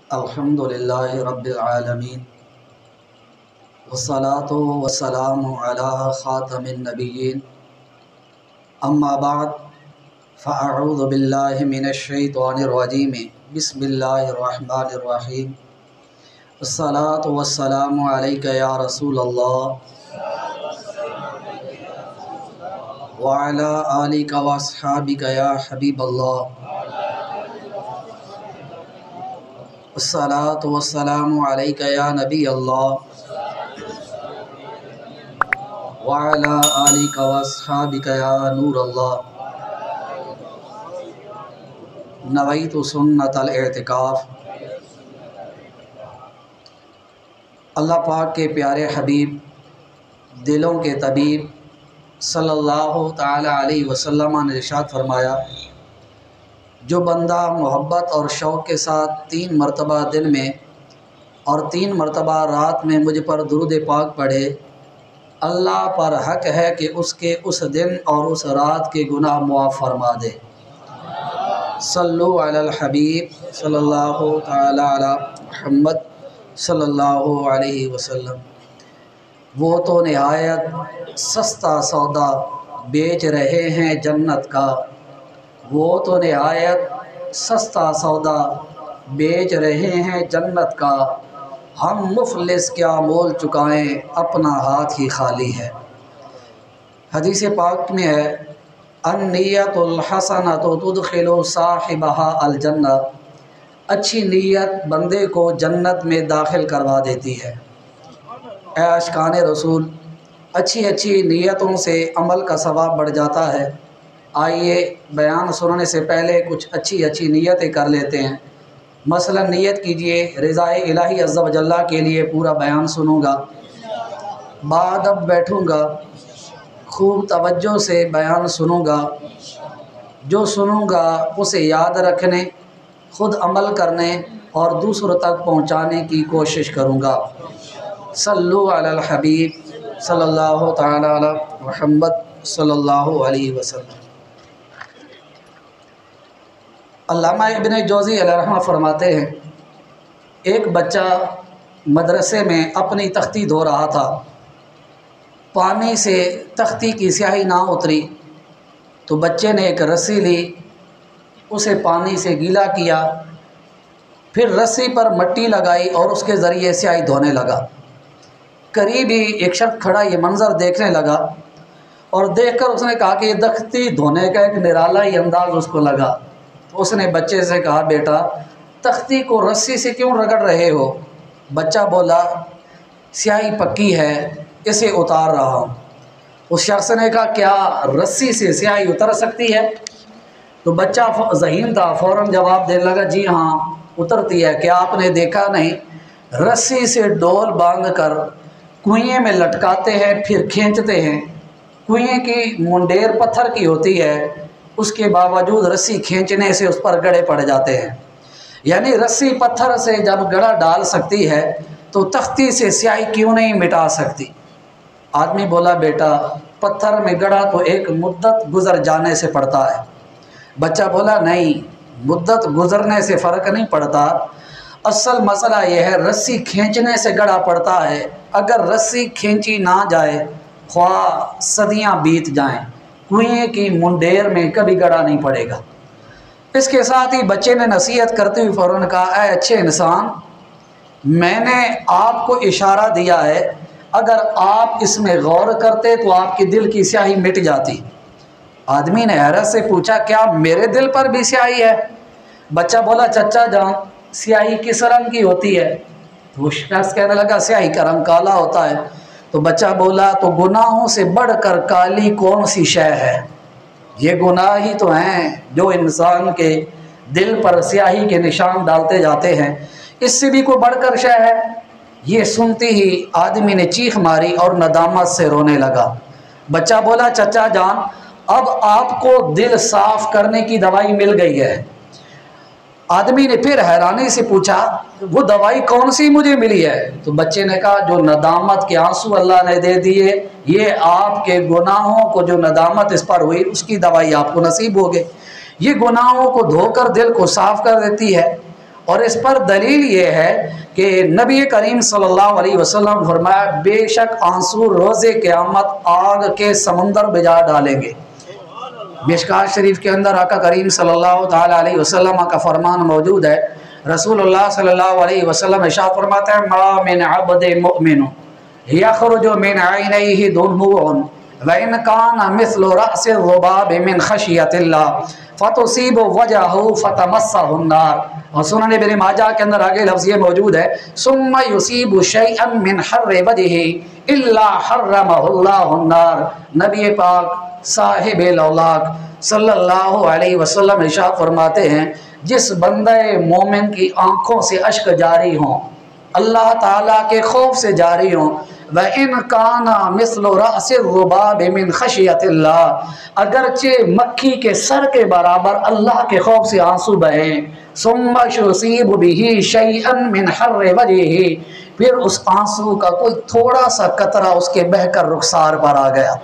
الحمدللہ رب العالمین والصلاة والسلام علی خاتم النبیین اما بعد فاعوذ باللہ من الشیطان الرجیم بسم اللہ الرحمن الرحیم الصلاة والسلام علیک یا رسول اللہ وعلی آلک واصحابک یا حبیب اللہ الصلاة والسلام علیک یا نبی اللہ وعلی آلک واصحابک یا نور اللہ نویت سنت الاعتکاف۔ اللہ پاک کے پیارے حبیب دلوں کے طبیب صلی اللہ تعالی علیہ وسلم نے ارشاد فرمایا، جو بندہ محبت اور شوق کے ساتھ 3 مرتبہ دن میں اور 3 مرتبہ رات میں مجھ پر درود پاک پڑھے، اللہ پر حق ہے کہ اس کے اس دن اور اس رات کے گناہ معاف فرما دے۔ صلو علی الحبیب صلی اللہ تعالی علی محمد صلی اللہ علیہ وسلم۔ وہ تو نہایت سستا سودا بیچ رہے ہیں جنت کا، وہ تو نہایت سستا سودا بیچ رہے ہیں جنت کا، ہم مفلس کیا مول چکائیں اپنا ہاتھ ہی خالی ہے۔ حدیث پاک میں ہے، النیت الحسنۃ تدخل صاحبها الجنہ، اچھی نیت بندے کو جنت میں داخل کروا دیتی ہے۔ اے عاشقان رسول، اچھی نیتوں سے عمل کا ثواب بڑھ جاتا ہے۔ آئیے بیان سننے سے پہلے کچھ اچھی نیتیں کر لیتے ہیں۔ مثلا نیت کیجئے رضائے الہی عز و جل کے لیے پورا بیان سنوں گا، بعد اب بیٹھوں گا، خوب توجہ سے بیان سنوں گا، جو سنوں گا اسے یاد رکھنے، خود عمل کرنے اور دوسروں تک پہنچانے کی کوشش کروں گا۔ صلو علی الحبیب صلی اللہ تعالی علی محمد صلی اللہ علیہ وسلم۔ علامہ ابن جوزی علیہ رحمہ فرماتے ہیں، ایک بچہ مدرسے میں اپنی تختی دھو رہا تھا، پانی سے تختی کی سیاہی نہ اتری تو بچے نے ایک رسی لی، اسے پانی سے گیلا کیا، پھر رسی پر مٹی لگائی اور اس کے ذریعے سیاہی دھونے لگا۔ قریب ہی ایک شخص کھڑا یہ منظر دیکھنے لگا اور دیکھ کر اس نے کہا کہ یہ تختی دھونے کا ایک نرالا ہی انداز اس کو لگا۔ تو اس نے بچے سے کہا، بیٹا تختی کو رسی سے کیوں رگڑ رہے ہو؟ بچہ بولا، سیاہی پکی ہے اسے اتار رہا ہوں۔ اس شخص نے کہا، کیا رسی سے سیاہی اتر سکتی ہے؟ تو بچہ ذہین تھا، فوراً جواب دینے لگا، جی ہاں اترتی ہے، کیا آپ نے دیکھا نہیں؟ رسی سے ڈول باندھ کر کنویں میں لٹکاتے ہیں پھر کھینچتے ہیں، کنویں کی منڈیر پتھر کی ہوتی ہے، اس کے باوجود رسی کھینچنے سے اس پر گڑھے پڑ جاتے ہیں۔ یعنی رسی پتھر سے جب گڑھا ڈال سکتی ہے تو تختی سے سیاہی کیوں نہیں مٹا سکتی؟ آدمی بولا، بیٹا پتھر میں گڑھا تو ایک مدت گزر جانے سے پڑتا ہے۔ بچہ بولا، نہیں، مدت گزرنے سے فرق نہیں پڑتا، اصل مسئلہ یہ ہے رسی کھینچنے سے گڑھا پڑتا ہے۔ اگر رسی کھینچی نہ جائے، خواہ صدیاں بیت جائیں، کنویں کی منڈیر میں کبھی گڑھا نہیں پڑے گا۔ اس کے ساتھ ہی بچے نے نصیحت کرتے ہوئے فوراً کہا، اے اچھے انسان، میں نے آپ کو اشارہ دیا ہے، اگر آپ اس میں غور کرتے تو آپ کے دل کی سیاہی مٹ جاتی۔ آدمی نے حیرت سے پوچھا، کیا میرے دل پر بھی سیاہی ہے؟ بچہ بولا، چچا جان سیاہی کس رنگ کی ہوتی ہے؟ تو وہ شخص کہنے لگا، سیاہی کا رنگ کالا ہوتا ہے۔ تو بچہ بولا، تو گناہوں سے بڑھ کر کالی کون سی شے ہے؟ یہ گناہ ہی تو ہیں جو انسان کے دل پر سیاہی کے نشان ڈالتے جاتے ہیں، اس سے بھی کوئی بڑھ کر شے ہے؟ یہ سنتے ہی آدمی نے چیخ ماری اور ندامت سے رونے لگا۔ بچہ بولا، چچا جان اب آپ کو دل صاف کرنے کی دوائی مل گئی ہے۔ آدمی نے پھر حیرانی سے پوچھا، وہ دوائی کون سی مجھے ملی ہے؟ تو بچے نے کہا، جو ندامت کے آنسو اللہ نے دے دیے، یہ آپ کے گناہوں کو جو ندامت اس پر ہوئی اس کی دوائی آپ کو نصیب ہو گئی۔ یہ گناہوں کو دھو کر دل کو صاف کر دیتی ہے۔ اور اس پر دلیل یہ ہے کہ نبی کریم صلی اللہ علیہ وسلم فرمایا بے شک آنسو روز قیامت آگ کے سمندر بجا ڈالیں گے۔ مشکوٰۃ شریف کے اندر آقا کریم صلی اللہ تعالیٰ علیہ وسلم کا فرمان موجود ہے۔ رسول اللہ صلی اللہ علیہ وسلم ارشاد فرماتے ہیں ما من عبد مؤمن یخرج من عینیہ دموع وإن كان مثل رأس الذباب من خشیۃ اللہ فتصیب وجہہ فتمسہ النار۔ اور سنن ابن ماجہ کے اندر آگے لفظ یہ موجود ہے ثم یصیب شیئا من حر وجہہ الا حرمہ اللہ النار۔ نبی پاک صاحب لولاک صلی اللہ علیہ وسلم ارشاد فرماتے ہیں جس بندے مومن کی آنکھوں سے اشک جاری ہوں، اللہ تعالیٰ کے خوف سے جاری ہوں، وَإِنْ كَانَ مِثْلُ رَأْسِ الذُّبَابِ مِنْ خَشْيَةِ اللَّهِ اگرچہ مکھی کے سر کے برابر اللہ کے خوف سے آنسو بہیں، ثُمَّ يُصِيبُ بِهِ شَيْئًا مِنْ حَرِّ وَجْهِهِ پھر اس آنسو کا کوئی تھوڑا سا قطرہ اس کے بہہ کر رخسار پر آ گیا،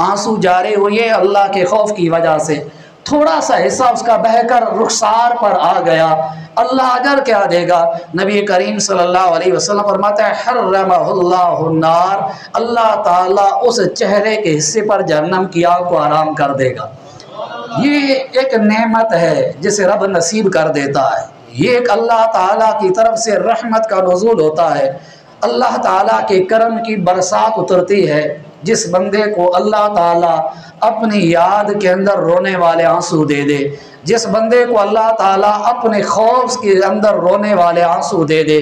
آنسو جاری ہوئے اللہ کے خوف کی وجہ سے، تھوڑا سا حصہ اس کا بہہ کر رخسار پر آ گیا، اللہ اجر کیا دے گا؟ نبی کریم صلی اللہ علیہ وسلم فرماتا ہے حرمہ اللہ النار، اللہ تعالیٰ اس چہرے کے حصے پر جہنم کی آگ کو حرام کر دے گا۔ یہ ایک نعمت ہے جسے رب نصیب کر دیتا ہے، یہ ایک اللہ تعالیٰ کی طرف سے رحمت کا نزول ہوتا ہے، اللہ تعالیٰ کے کرم کی برسات اترتی ہے۔ جس بندے کو اللہ تعالیٰ اپنی یاد کے اندر رونے والے آنسو دے دے، جس بندے کو اللہ تعالیٰ اپنے خوف کے اندر رونے والے آنسو دے دے،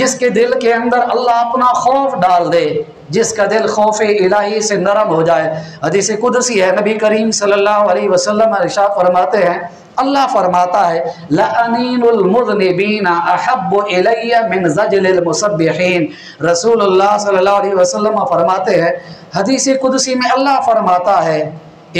جس کے دل کے اندر اللہ اپنا خوف ڈال دے، جس کا دل خوف الہی سے نرم ہو جائے۔ حدیث قدسی ہے، نبی کریم صلی اللہ علیہ وسلم ارشاد فرماتے ہیں، اللہ فرماتا ہے لَأَنِينُ الْمُذْنِبِينَ أَحَبُّ إِلَيَّ مِنْ زَجْلِ الْمُسَبِّحِينَ۔ رسول اللہ صلی اللہ علیہ وسلم فرماتے ہیں، حدیث قدسی میں اللہ فرماتا ہے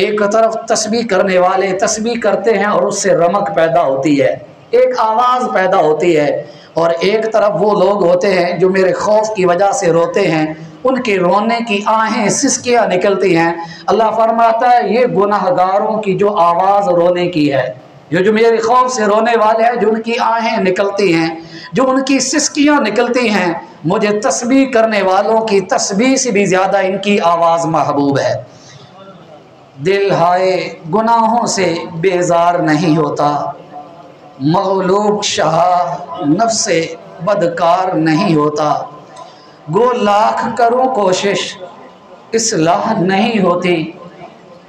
ایک طرف تسبیح کرنے والے تسبیح کرتے ہیں اور اس سے رمق پیدا ہوتی ہے، ایک آواز پیدا ہوتی ہے، اور ایک طرف وہ لوگ ہوتے ہیں جو میرے خوف کی وجہ سے روتے ہیں، ان کے رونے کی آہیں سسکیاں نکلتی ہیں۔ اللہ فرماتا ہے یہ گناہ گاروں کی جو آواز رونے کی ہے، جو میرے خوف سے رونے والے ہیں، جو ان کی آہیں نکلتی ہیں، جو ان کی سسکیاں نکلتی ہیں، مجھے تسبیح کرنے والوں کی تسبیح سے بھی زیادہ ان کی آواز محبوب ہے۔ دل ہائے گناہوں سے بیزار نہیں ہوتا، مغلوب شہا نفس بدکار نہیں ہوتا، گو لاکھ کروں کوشش اصلاح نہیں ہوتی،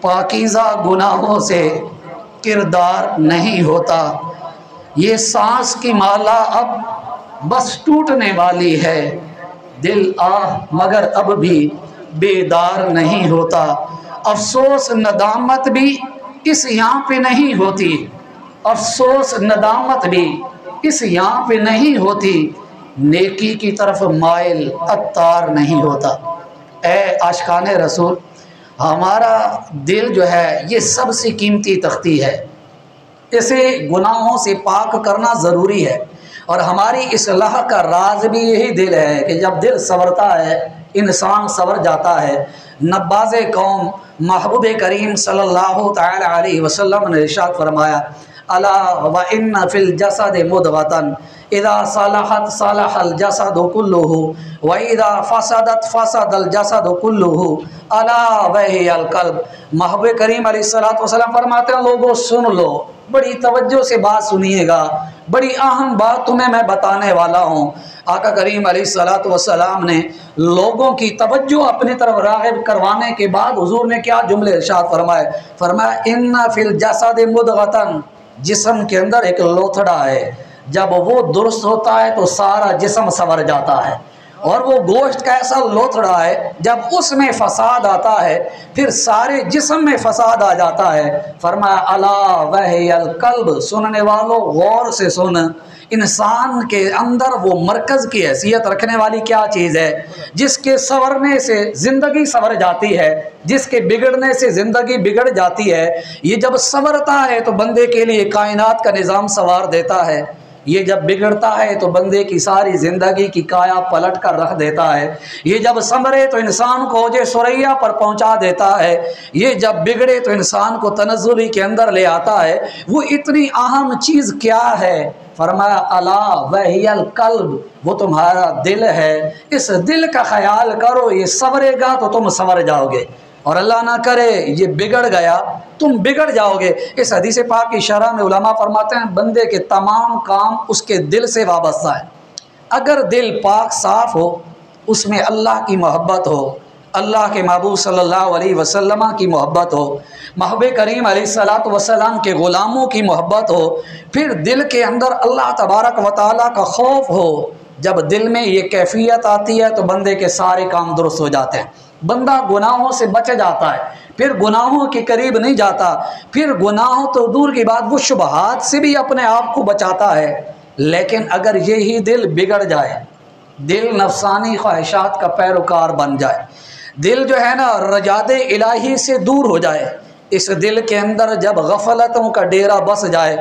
پاکیزہ گناہوں سے کردار نہیں ہوتا، یہ سانس کی مالا اب بس ٹوٹنے والی ہے، دل آہ مگر اب بھی بیدار نہیں ہوتا، افسوس ندامت بھی اس یہاں پہ نہیں ہوتی، افسوس ندامت بھی اس یہاں پہ نہیں ہوتی، نیکی کی طرف مائل عطار نہیں ہوتا۔ اے عاشقان رسول، ہمارا دل جو ہے یہ سب سے قیمتی تختی ہے، اسے گناہوں سے پاک کرنا ضروری ہے، اور ہماری اصلاح کا راز بھی یہی دل ہے کہ جب دل سنورتا ہے انسان سنور جاتا ہے۔ نباز قوم محبوب کریم صلی اللہ تعالی علیہ وسلم نے ارشاد فرمایا الا وان فی الجسد مضغۃ اذا صلحت صلح الجسد كله واذا فسدت فسد الجسد كله الا وهي القلب۔ محبوب کریم علیہ الصلوۃ والسلام فرماتے ہیں لوگوں سن لو، بڑی توجہ سے بات سنیے گا، بڑی اہم بات تمہیں میں بتانے والا ہوں۔ آقا کریم علیہ الصلوۃ والسلام نے لوگوں کی توجہ اپنی طرف راغب کروانے کے بعد حضور نے کیا جملے ارشاد فرمائے؟ فرمایا ان فی الجسد مضغۃ، جسم کے اندر ایک لوتھڑا ہے، جب وہ درست ہوتا ہے تو سارا جسم سنور جاتا ہے، اور وہ گوشت کا ایسا لوتھڑا ہے جب اس میں فساد آتا ہے پھر سارے جسم میں فساد آ جاتا ہے۔ فرمایا الا وہی القلب، سننے والوں غور سے سن، انسان کے اندر وہ مرکز کی حیثیت رکھنے والی کیا چیز ہے جس کے سنورنے سے زندگی سنور جاتی ہے، جس کے بگڑنے سے زندگی بگڑ جاتی ہے۔ یہ جب سنورتا ہے تو بندے کے لیے کائنات کا نظام سنوار دیتا ہے، یہ جب بگڑتا ہے تو بندے کی ساری زندگی کی کایا پلٹ کر رکھ دیتا ہے، یہ جب سنورے تو انسان کو اوج ثریا پر پہنچا دیتا ہے، یہ جب بگڑے تو انسان کو تنزلی کے اندر لے آتا ہے۔ وہ اتنی اہم چیز کیا ہے فرمایا الا وہی القلب، وہ تمہارا دل ہے، اس دل کا خیال کرو، یہ سنورے گا تو تم سنور جاؤ گے، اور اللہ نہ کرے یہ بگڑ گیا تم بگڑ جاؤ گے۔ اس حدیث پاک کی شرح میں علماء فرماتے ہیں بندے کے تمام کام اس کے دل سے وابستہ ہے۔ اگر دل پاک صاف ہو، اس میں اللہ کی محبت ہو، اللہ کے محبوب صلی اللہ علیہ وسلم کی محبت ہو، محبوب کریم علیہ الصلوۃ والسلام کے غلاموں کی محبت ہو، پھر دل کے اندر اللہ تبارک و تعالیٰ کا خوف ہو، جب دل میں یہ کیفیت آتی ہے تو بندے کے سارے کام درست ہو جاتے ہیں، بندہ گناہوں سے بچ جاتا ہے، پھر گناہوں کے قریب نہیں جاتا، پھر گناہوں تو دور کی بات وہ شبہات سے بھی اپنے آپ کو بچاتا ہے۔ لیکن اگر یہی دل بگڑ جائے، دل نفسانی خواہشات کا پیروکار بن جائے، دل جو ہے نا رجاد الہی سے دور ہو جائے، اس دل کے اندر جب غفلتوں کا ڈیرا بس جائے،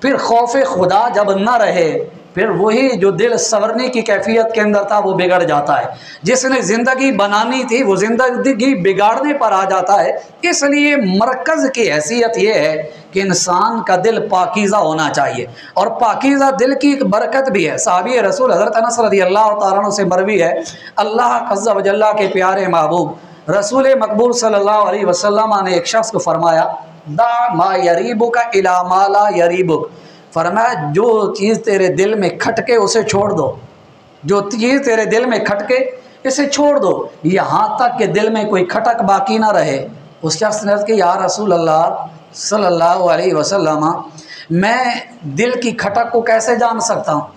پھر خوف خدا جب نہ رہے، پھر وہی جو دل سنورنے کی کیفیت کے اندر تھا وہ بگڑ جاتا ہے، جس نے زندگی بنانی تھی وہ زندگی بگاڑنے پر آ جاتا ہے۔ اس لیے مرکز کی حیثیت یہ ہے کہ انسان کا دل پاکیزہ ہونا چاہیے، اور پاکیزہ دل کی ایک برکت بھی ہے۔ صحابی رسول حضرت انس رضی اللہ تعالیٰ عنہ سے مروی ہے، اللہ عز و جل کے پیارے محبوب رسول مقبول صلی اللہ علیہ وسلم نے ایک شخص کو فرمایا دا ما یریبک الی ما لا یریبک، فرمایا جو چیز تیرے دل میں کھٹکے اسے چھوڑ دو، جو چیز تیرے دل میں کھٹکے اسے چھوڑ دو، یہاں تک کہ دل میں کوئی کھٹک باقی نہ رہے۔ اس شخص نے عرض کی یا رسول اللہ صلی اللہ علیہ وسلم، میں دل کی کھٹک کو کیسے جان سکتا ہوں؟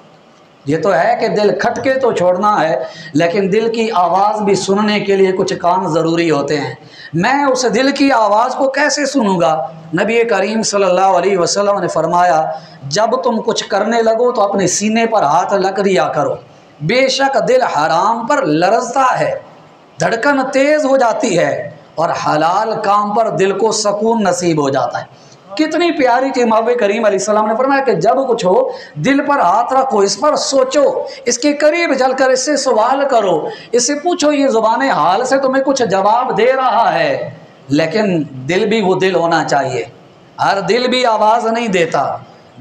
یہ تو ہے کہ دل کھٹکے تو چھوڑنا ہے، لیکن دل کی آواز بھی سننے کے لیے کچھ کان ضروری ہوتے ہیں، میں اس دل کی آواز کو کیسے سنوں گا؟ نبی کریم صلی اللہ علیہ وسلم نے فرمایا جب تم کچھ کرنے لگو تو اپنے سینے پر ہاتھ رکھ دیا کرو، بے شک دل حرام پر لرزتا ہے، دھڑکن تیز ہو جاتی ہے، اور حلال کام پر دل کو سکون نصیب ہو جاتا ہے۔ کتنی پیاری چیز محبوب کریم علیہ السلام نے فرمایا کہ جب کچھ ہو دل پر ہاتھ رکھو، اس پر سوچو، اس کے قریب چل کر اس سے سوال کرو، اس سے پوچھو، یہ زبان حال سے تمہیں کچھ جواب دے رہا ہے، لیکن دل بھی وہ دل ہونا چاہیے۔ ہر دل بھی آواز نہیں دیتا،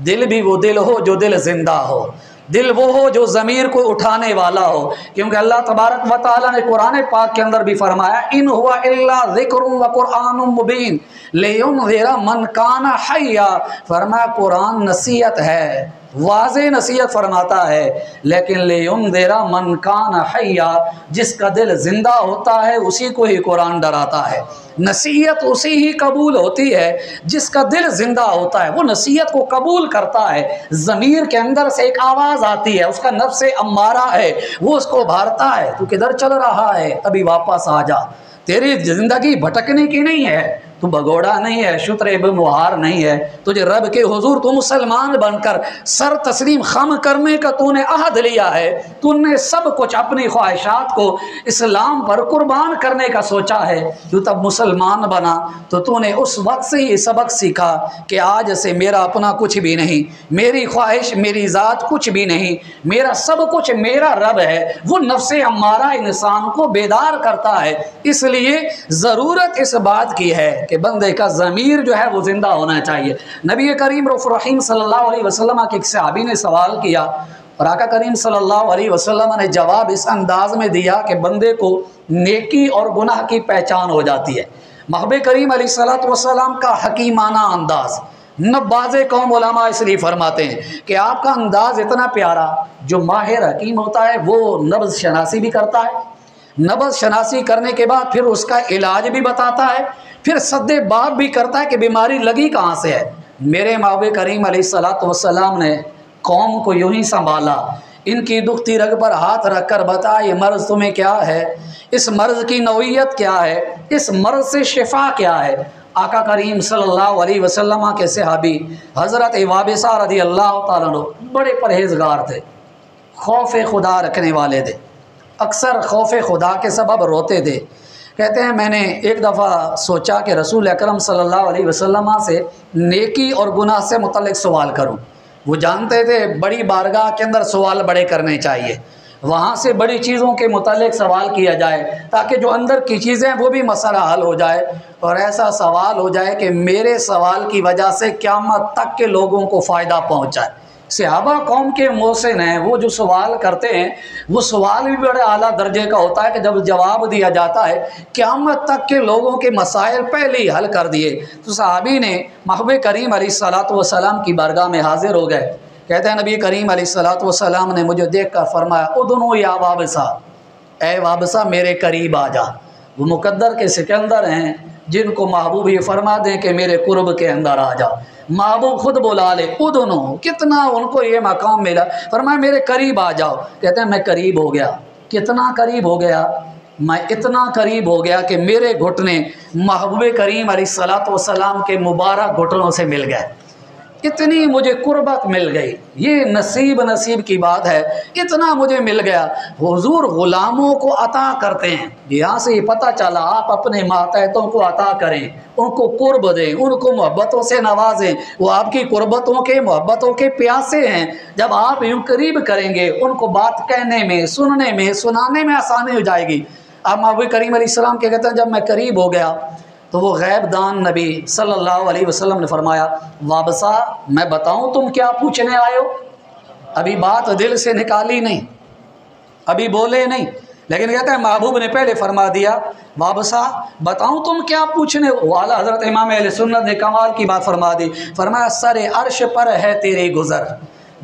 دل بھی وہ دل ہو جو دل زندہ ہو، دل وہ ہو جو ضمیر کو اٹھانے والا ہو، کیونکہ اللہ تبارک و تعالیٰ نے قرآن پاک کے اندر بھی فرمایا ان ہوا الا ذکر و قرآن مبین لینذر من کان حیا، فرمایا قرآن نصیحت ہے، واضح نصیحت فرماتا ہے، لیکن لینذر من کان حیا، جس کا دل زندہ ہوتا ہے اسی کو ہی قرآن ڈراتا ہے، نصیحت اسی ہی قبول ہوتی ہے جس کا دل زندہ ہوتا ہے، وہ نصیحت کو قبول کرتا ہے۔ ضمیر کے اندر سے ایک آواز آتی ہے، اس کا نفس امارہ ہے، وہ اس کو بھارتا ہے تو کدھر چل رہا ہے، ابھی واپس آ جا، تیری زندگی بھٹکنے کی نہیں ہے، تو بگوڑا نہیں ہے، شتر بمہار نہیں ہے، تجھے رب کے حضور تو مسلمان بن کر سر تسلیم خم کرنے کا تو نے عہد لیا ہے، تو نے سب کچھ اپنی خواہشات کو اسلام پر قربان کرنے کا سوچا ہے، تو تب مسلمان بنا تو نے اس وقت سے یہ سبق سیکھا کہ آج سے میرا اپنا کچھ بھی نہیں، میری خواہش میری ذات کچھ بھی نہیں، میرا سب کچھ میرا رب ہے۔ وہ نفس امارہ انسان کو بیدار کرتا ہے، اس لیے ضرورت اس بات کی ہے کہ بندے کا ضمیر جو ہے وہ زندہ ہونا چاہیے۔ نبی کریم رؤوف رحیم صلی اللہ علیہ وسلم کے ایک صحابی نے سوال کیا، اور آقا کریم صلی اللہ علیہ وسلم نے جواب اس انداز میں دیا کہ بندے کو نیکی اور گناہ کی پہچان ہو جاتی ہے۔ محبوب کریم علیہ الصلوۃ والسلام کا حکیمانہ انداز، نباز قوم علماء اس لیے فرماتے ہیں کہ آپ کا انداز اتنا پیارا، جو ماہر حکیم ہوتا ہے وہ نبض شناسی بھی کرتا ہے، نبض شناسی کرنے کے بعد پھر اس کا علاج بھی بتاتا ہے، پھر صد باب بھی کرتا ہے کہ بیماری لگی کہاں سے ہے۔ میرے محبوب کریم علیہ الصلوۃ والسلام نے قوم کو یوں ہی سنبھالا، ان کی دکھتی رگ پر ہاتھ رکھ کر بتا یہ مرض تمہیں کیا ہے، اس مرض کی نوعیت کیا ہے، اس مرض سے شفا کیا ہے۔ آقا کریم صلی اللہ علیہ وسلم کے صحابی حضرت وابصہ رضی اللہ تعالیٰ عنہ بڑے پرہیزگار تھے، خوف خدا رکھنے والے تھے، اکثر خوف خدا کے سبب روتے تھے۔ کہتے ہیں میں نے ایک دفعہ سوچا کہ رسول اکرم صلی اللہ علیہ وسلم سے نیکی اور گناہ سے متعلق سوال کروں۔ وہ جانتے تھے بڑی بارگاہ کے اندر سوال بڑے کرنے چاہیے، وہاں سے بڑی چیزوں کے متعلق سوال کیا جائے تاکہ جو اندر کی چیزیں وہ بھی مسئلہ حل ہو جائے، اور ایسا سوال ہو جائے کہ میرے سوال کی وجہ سے قیامت تک کے لوگوں کو فائدہ پہنچائے۔ صحابہ قوم کے محسن ہیں، وہ جو سوال کرتے ہیں وہ سوال بھی بڑے اعلیٰ درجے کا ہوتا ہے کہ جب جواب دیا جاتا ہے قیامت تک کے لوگوں کے مسائل پہلے ہی حل کر دیے۔ تو صحابی نے محبوب کریم علیہ الصلوۃ والسلام کی بارگاہ میں حاضر ہو گئے، کہتے ہیں نبی کریم علیہ الصلوۃ والسلام نے مجھے دیکھ کر فرمایا ادنو یا وابسہ، اے وابسہ میرے قریب آ جا۔ وہ مقدر کے سکندر ہیں جن کو محبوب یہ فرما دیں کہ میرے قرب کے اندر آ جا، محبوب خود بلا لے ادنو، کتنا ان کو یہ مقام ملا، فرمایا میرے قریب آ جاؤ۔ کہتے ہیں میں قریب ہو گیا۔ کتنا قریب ہو گیا؟ میں اتنا قریب ہو گیا کہ میرے گھٹنے محبوب کریم علیہ الصلوۃ والسلام کے مبارک گھٹنوں سے مل گئے، اتنی مجھے قربت مل گئی۔ یہ نصیب کی بات ہے، اتنا مجھے مل گیا۔ حضور غلاموں کو عطا کرتے ہیں، یہاں سے یہ پتہ چلا آپ اپنے ماتحتوں کو عطا کریں، ان کو قرب دیں، ان کو محبتوں سے نوازیں، وہ آپ کی قربتوں کے محبتوں کے پیاسے ہیں۔ جب آپ یوں قریب کریں گے ان کو بات کہنے میں، سننے میں، سنانے میں آسانی ہو جائے گی۔ آپ محبوب کریم علیہ السلام کے کہتے ہیں جب میں قریب ہو گیا تو وہ غیب دان نبی صلی اللہ علیہ وسلم نے فرمایا وابسہ میں بتاؤں تم کیا پوچھنے آئے ہو؟ ابھی بات دل سے نکالی نہیں، ابھی بولے نہیں، لیکن کہتے ہیں محبوب نے پہلے فرما دیا وابسہ بتاؤں تم کیا پوچھنے ہو؟ اعلیٰ حضرت امام اہل سنت نے کمال کی بات فرما دی، فرمایا سر عرش پر ہے تیری گزر،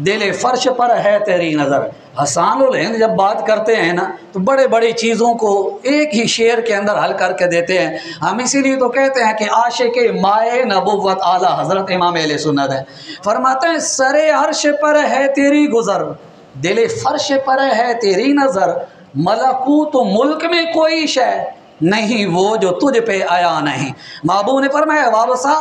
دل فرش پر ہے تیری نظر۔ حسان الہند جب بات کرتے ہیں نا تو بڑے بڑی چیزوں کو ایک ہی شعر کے اندر حل کر کے دیتے ہیں۔ ہم اسی لیے تو کہتے ہیں کہ عاشق مائے نبوت اعلیٰ حضرت امام اہل سنت ہے۔ فرماتے ہیں سر عرش پر ہے تیری گزر، دل فرش پر ہے تیری نظر، ملکوت ملک میں کوئی شے نہیں وہ جو تجھ پہ آیا نہیں۔ محبوب نے فرمایا وابسہ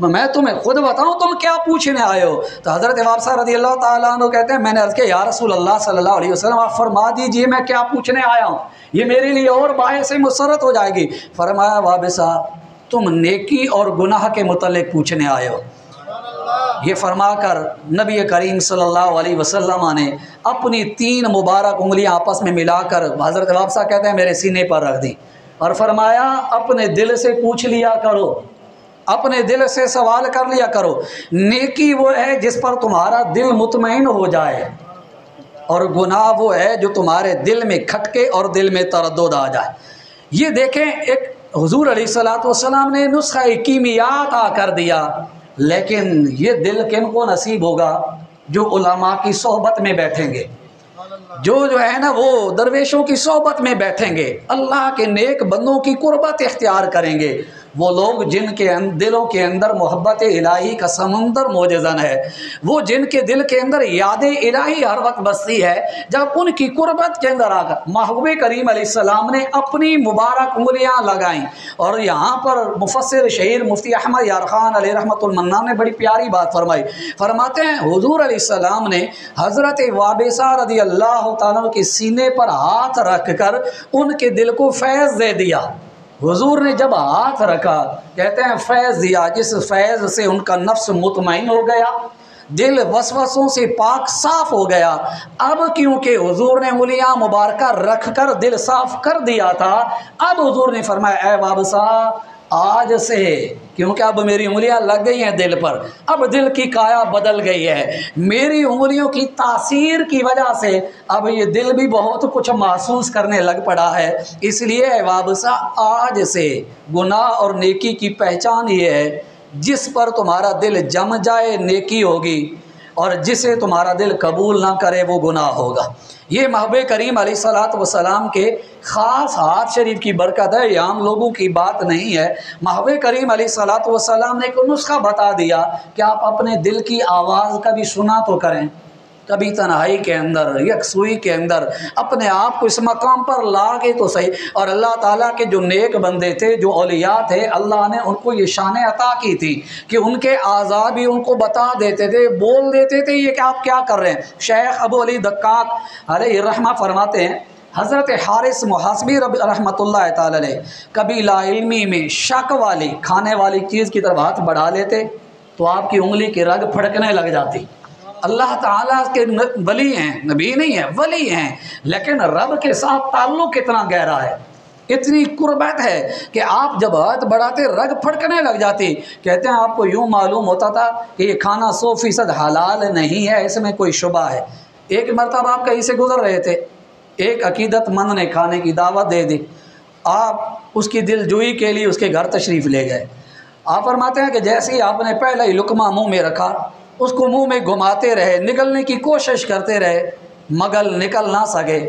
میں تمہیں خود بتاؤں تم کیا پوچھنے آئے ہو؟ تو حضرت وابسہ رضی اللہ تعالیٰ عنہ کہتے ہیں میں نے عرض کیا یا رسول اللہ صلی اللہ علیہ وسلم آپ فرما دیجئے میں کیا پوچھنے آیا ہوں، یہ میرے لیے اور باعث مسرت ہو جائے گی۔ فرمایا وابسہ تم نیکی اور گناہ کے متعلق پوچھنے آئے ہو۔ یہ فرما کر نبی کریم صلی اللہ علیہ وسلم نے اپنی 3 مبارک انگلیاں آپس میں ملا کر حضرت وابسہ کہتے ہیں میرے سینے پر رکھ دی اور فرمایا اپنے دل سے پوچھ لیا کرو، اپنے دل سے سوال کر لیا کرو۔ نیکی وہ ہے جس پر تمہارا دل مطمئن ہو جائے، اور گناہ وہ ہے جو تمہارے دل میں کھٹکے اور دل میں تردد آ جائے۔ یہ دیکھیں ایک حضور علیہ الصلوۃ والسلام نے نسخہ کیمیات عطا کر دیا، لیکن یہ دل کن کو نصیب ہوگا؟ جو علماء کی صحبت میں بیٹھیں گے، جو ہے نا وہ درویشوں کی صحبت میں بیٹھیں گے، اللہ کے نیک بندوں کی قربت اختیار کریں گے، وہ لوگ جن کے دلوں کے اندر محبت الہی کا سمندر موجزن ہے، وہ جن کے دل کے اندر یاد الہی ہر وقت بستی ہے، جب ان کی قربت کے اندر آ کر محبوب کریم علیہ السلام نے اپنی مبارک انگلیاں لگائیں۔ اور یہاں پر مفسر شہیر مفتی احمد یار خان علیہ رحمۃ المنان نے بڑی پیاری بات فرمائی، فرماتے ہیں حضور علیہ السلام نے حضرت وابسہ رضی اللہ تعالیٰ کے سینے پر ہاتھ رکھ کر ان کے دل کو فیض دے دیا۔ حضور نے جب ہاتھ رکھا کہتے ہیں فیض دیا، جس فیض سے ان کا نفس مطمئن ہو گیا، دل وسوسوں سے پاک صاف ہو گیا۔ اب کیونکہ حضور نے انگلیاں مبارکہ رکھ کر دل صاف کر دیا تھا، اب حضور نے فرمایا اے وابسہ آج سے، کیونکہ اب میری انگلیاں لگ گئی ہیں دل پر، اب دل کی کایا بدل گئی ہے، میری انگلیوں کی تاثیر کی وجہ سے اب یہ دل بھی بہت کچھ محسوس کرنے لگ پڑا ہے۔ اس لیے اے وابسہ آج سے گناہ اور نیکی کی پہچان یہ ہے، جس پر تمہارا دل جم جائے نیکی ہوگی، اور جسے تمہارا دل قبول نہ کرے وہ گناہ ہوگا۔ یہ محبوب کریم علیہ الصلوۃ والسلام کے خاص ہاتھ شریف کی برکت ہے، یہ عام لوگوں کی بات نہیں ہے۔ محبوب کریم علیہ الصلوۃ والسلام نے ایک نسخہ بتا دیا کہ آپ اپنے دل کی آواز کبھی سنا تو کریں، کبھی تنہائی کے اندر، یکسوئی کے اندر اپنے آپ کو اس مقام پر لا کے تو صحیح۔ اور اللہ تعالیٰ کے جو نیک بندے تھے، جو اولیاء تھے، اللہ نے ان کو یہ شان عطا کی تھی کہ ان کے اعضاء بھی ان کو بتا دیتے تھے، بول دیتے تھے یہ کہ آپ کیا کر رہے ہیں۔ شیخ ابو علی دقاق علیہ رحمہ فرماتے ہیں حضرت حارث محاسبی رحمۃ اللہ تعالی علیہ کبھی لا علمی میں شک والی کھانے والی چیز کی طرف ہاتھ بڑھا لیتے تو آپ کی انگلی کی رگ پھڑکنے لگ جاتی۔ اللہ تعالیٰ کے ولی ہیں، نبی نہیں ہیں، ولی ہیں، لیکن رب کے ساتھ تعلق کتنا گہرا ہے۔ اتنی قربت ہے کہ آپ جب ہاتھ بڑھاتے رگ پھڑکنے لگ جاتی۔ کہتے ہیں آپ کو یوں معلوم ہوتا تھا کہ یہ کھانا 100% حلال نہیں ہے، اس میں کوئی شبہ ہے۔ ایک مرتبہ آپ کہیں سے گزر رہے تھے، ایک عقیدت مند نے کھانے کی دعوت دے دی، آپ اس کی دل جوئی کے لیے اس کے گھر تشریف لے گئے۔ آپ فرماتے ہیں کہ جیسے ہی آپ نے پہلا ہی لقمہ منہ میں رکھا، اس کو منہ میں گھماتے رہے، نگلنے کی کوشش کرتے رہے مگر نکل نہ سکے۔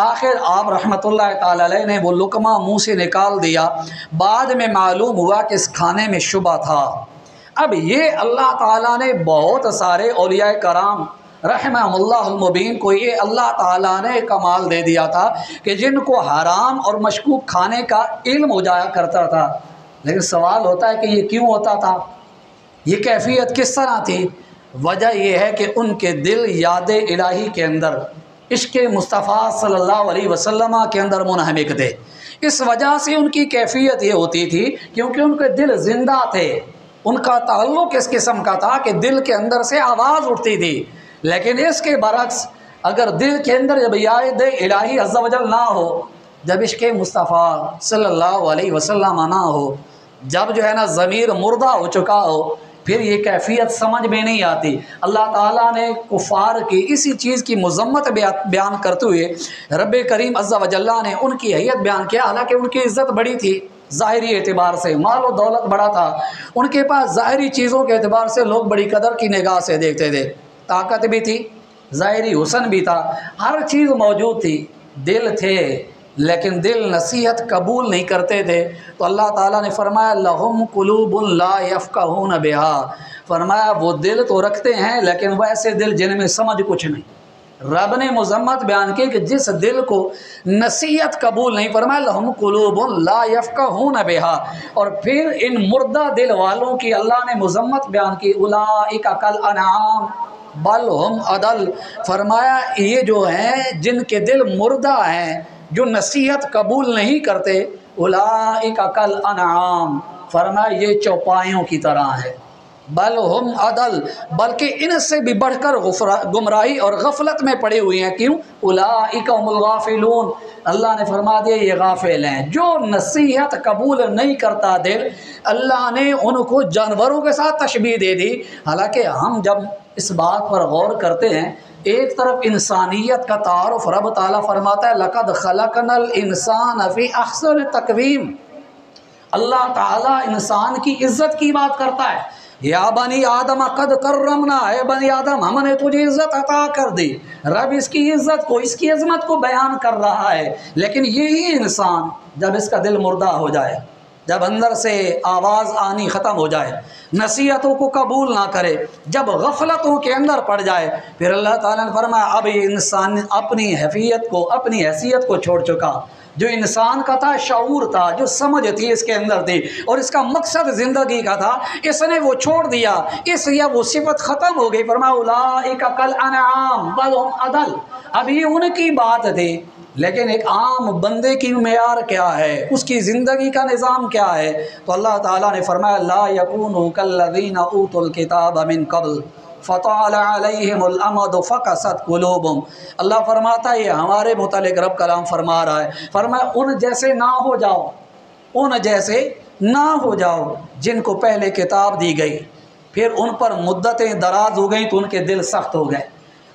آخر آپ رحمۃ اللہ تعالی علیہ نے وہ لقمہ منہ سے نکال دیا۔ بعد میں معلوم ہوا کہ اس کھانے میں شبہ تھا۔ اب یہ اللہ تعالیٰ نے بہت سارے اولیاء کرام رحمہم اللہ المبین کو یہ اللہ تعالیٰ نے کمال دے دیا تھا کہ جن کو حرام اور مشکوک کھانے کا علم ہو جایا کرتا تھا۔ لیکن سوال ہوتا ہے کہ یہ کیوں ہوتا تھا، یہ کیفیت کس طرح تھی؟ وجہ یہ ہے کہ ان کے دل یاد الہی کے اندر، عشق مصطفیٰ صلی اللہ علیہ وسلم کے اندر منہمک تھے۔ اس وجہ سے ان کی کیفیت یہ ہوتی تھی کیونکہ ان کے دل زندہ تھے، ان کا تعلق اس قسم کا تھا کہ دل کے اندر سے آواز اٹھتی تھی۔ لیکن اس کے برعکس اگر دل کے اندر جب یاد الہی عز و جل نہ ہو، جب عشق مصطفیٰ صلی اللہ علیہ وسلم نہ ہو، جب جو ہے نا ضمیر مردہ ہو چکا ہو، پھر یہ کیفیت سمجھ میں نہیں آتی۔ اللہ تعالیٰ نے کفار کی اسی چیز کی مذمت بیان کرتے ہوئے رب کریم عز و جل نے ان کی حیت بیان کیا۔ حالانکہ ان کی عزت بڑی تھی ظاہری اعتبار سے، مال و دولت بڑا تھا، ان کے پاس ظاہری چیزوں کے اعتبار سے لوگ بڑی قدر کی نگاہ سے دیکھتے تھے، طاقت بھی تھی، ظاہری حسن بھی تھا، ہر چیز موجود تھی، دل تھے لیکن دل نصیحت قبول نہیں کرتے تھے۔ تو اللہ تعالیٰ نے فرمایا لہم قلوب لا یفقہون بہا، فرمایا وہ دل تو رکھتے ہیں لیکن ویسے دل جن میں سمجھ کچھ نہیں۔ رب نے مذمت بیان کی کہ جس دل کو نصیحت قبول نہیں، فرمایا لہم قلوب لا یفقہون بہا، اور پھر ان مردہ دل والوں کی اللہ نے مذمت بیان کی، اولئک کالانعام بل ہم اضل، فرمایا یہ جو ہیں جن کے دل مردہ ہیں، جو نصیحت قبول نہیں کرتے، اولئک کالانعام، فرمایا یہ چوپایوں کی طرح ہے، بل ہم اضل، بلکہ ان سے بھی بڑھ کر گمراہی اور غفلت میں پڑے ہوئے ہیں۔ کیوں؟ اولئک هم الغافلون، اللہ نے فرما دیا یہ غافل ہیں۔ جو نصیحت قبول نہیں کرتا دل، اللہ نے ان کو جانوروں کے ساتھ تشبیہ دے دی۔ حالانکہ ہم جب اس بات پر غور کرتے ہیں، ایک طرف انسانیت کا تعارف رب تعالیٰ فرماتا ہے لَقَدْ خَلَقْنَا الْإِنسَانَ فِي أَحْسَنِ تَقْوِيمٍ، اللہ تعالیٰ انسان کی عزت کی بات کرتا ہے، یا بنی آدم قد کرمنا، اے بنی آدم ہم نے تجھے عزت عطا کر دی۔ رب اس کی عزت کو، اس کی عظمت کو بیان کر رہا ہے، لیکن یہی انسان جب اس کا دل مردہ ہو جائے، جب اندر سے آواز آنی ختم ہو جائے، نصیحتوں کو قبول نہ کرے، جب غفلتوں کے اندر پڑ جائے، پھر اللہ تعالیٰ نے فرمایا اب یہ انسان اپنی حیثیت کو چھوڑ چکا۔ جو انسان کا تھا، شعور تھا، جو سمجھ تھی اس کے اندر تھی اور اس کا مقصد زندگی کا تھا، اس نے وہ چھوڑ دیا، اس لیے وہ صفت ختم ہو گئی۔ فرمایا اولئک کالانعام بل ہم اضل، اب یہ ان کی بات تھی، لیکن ایک عام بندے کی معیار کیا ہے، اس کی زندگی کا نظام کیا ہے؟ تو اللہ تعالیٰ نے فرمایا لا یکونوا کالذین اوتوا الکتاب من قبل فطال علیہم الامد فقست قلوبہم، اللہ فرماتا ہے یہ ہمارے متعلق رب کلام فرما رہا ہے، فرمایا ان جیسے نہ ہو جاؤ، ان جیسے نہ ہو جاؤ جن کو پہلے کتاب دی گئی، پھر ان پر مدتیں دراز ہو گئیں تو ان کے دل سخت ہو گئے۔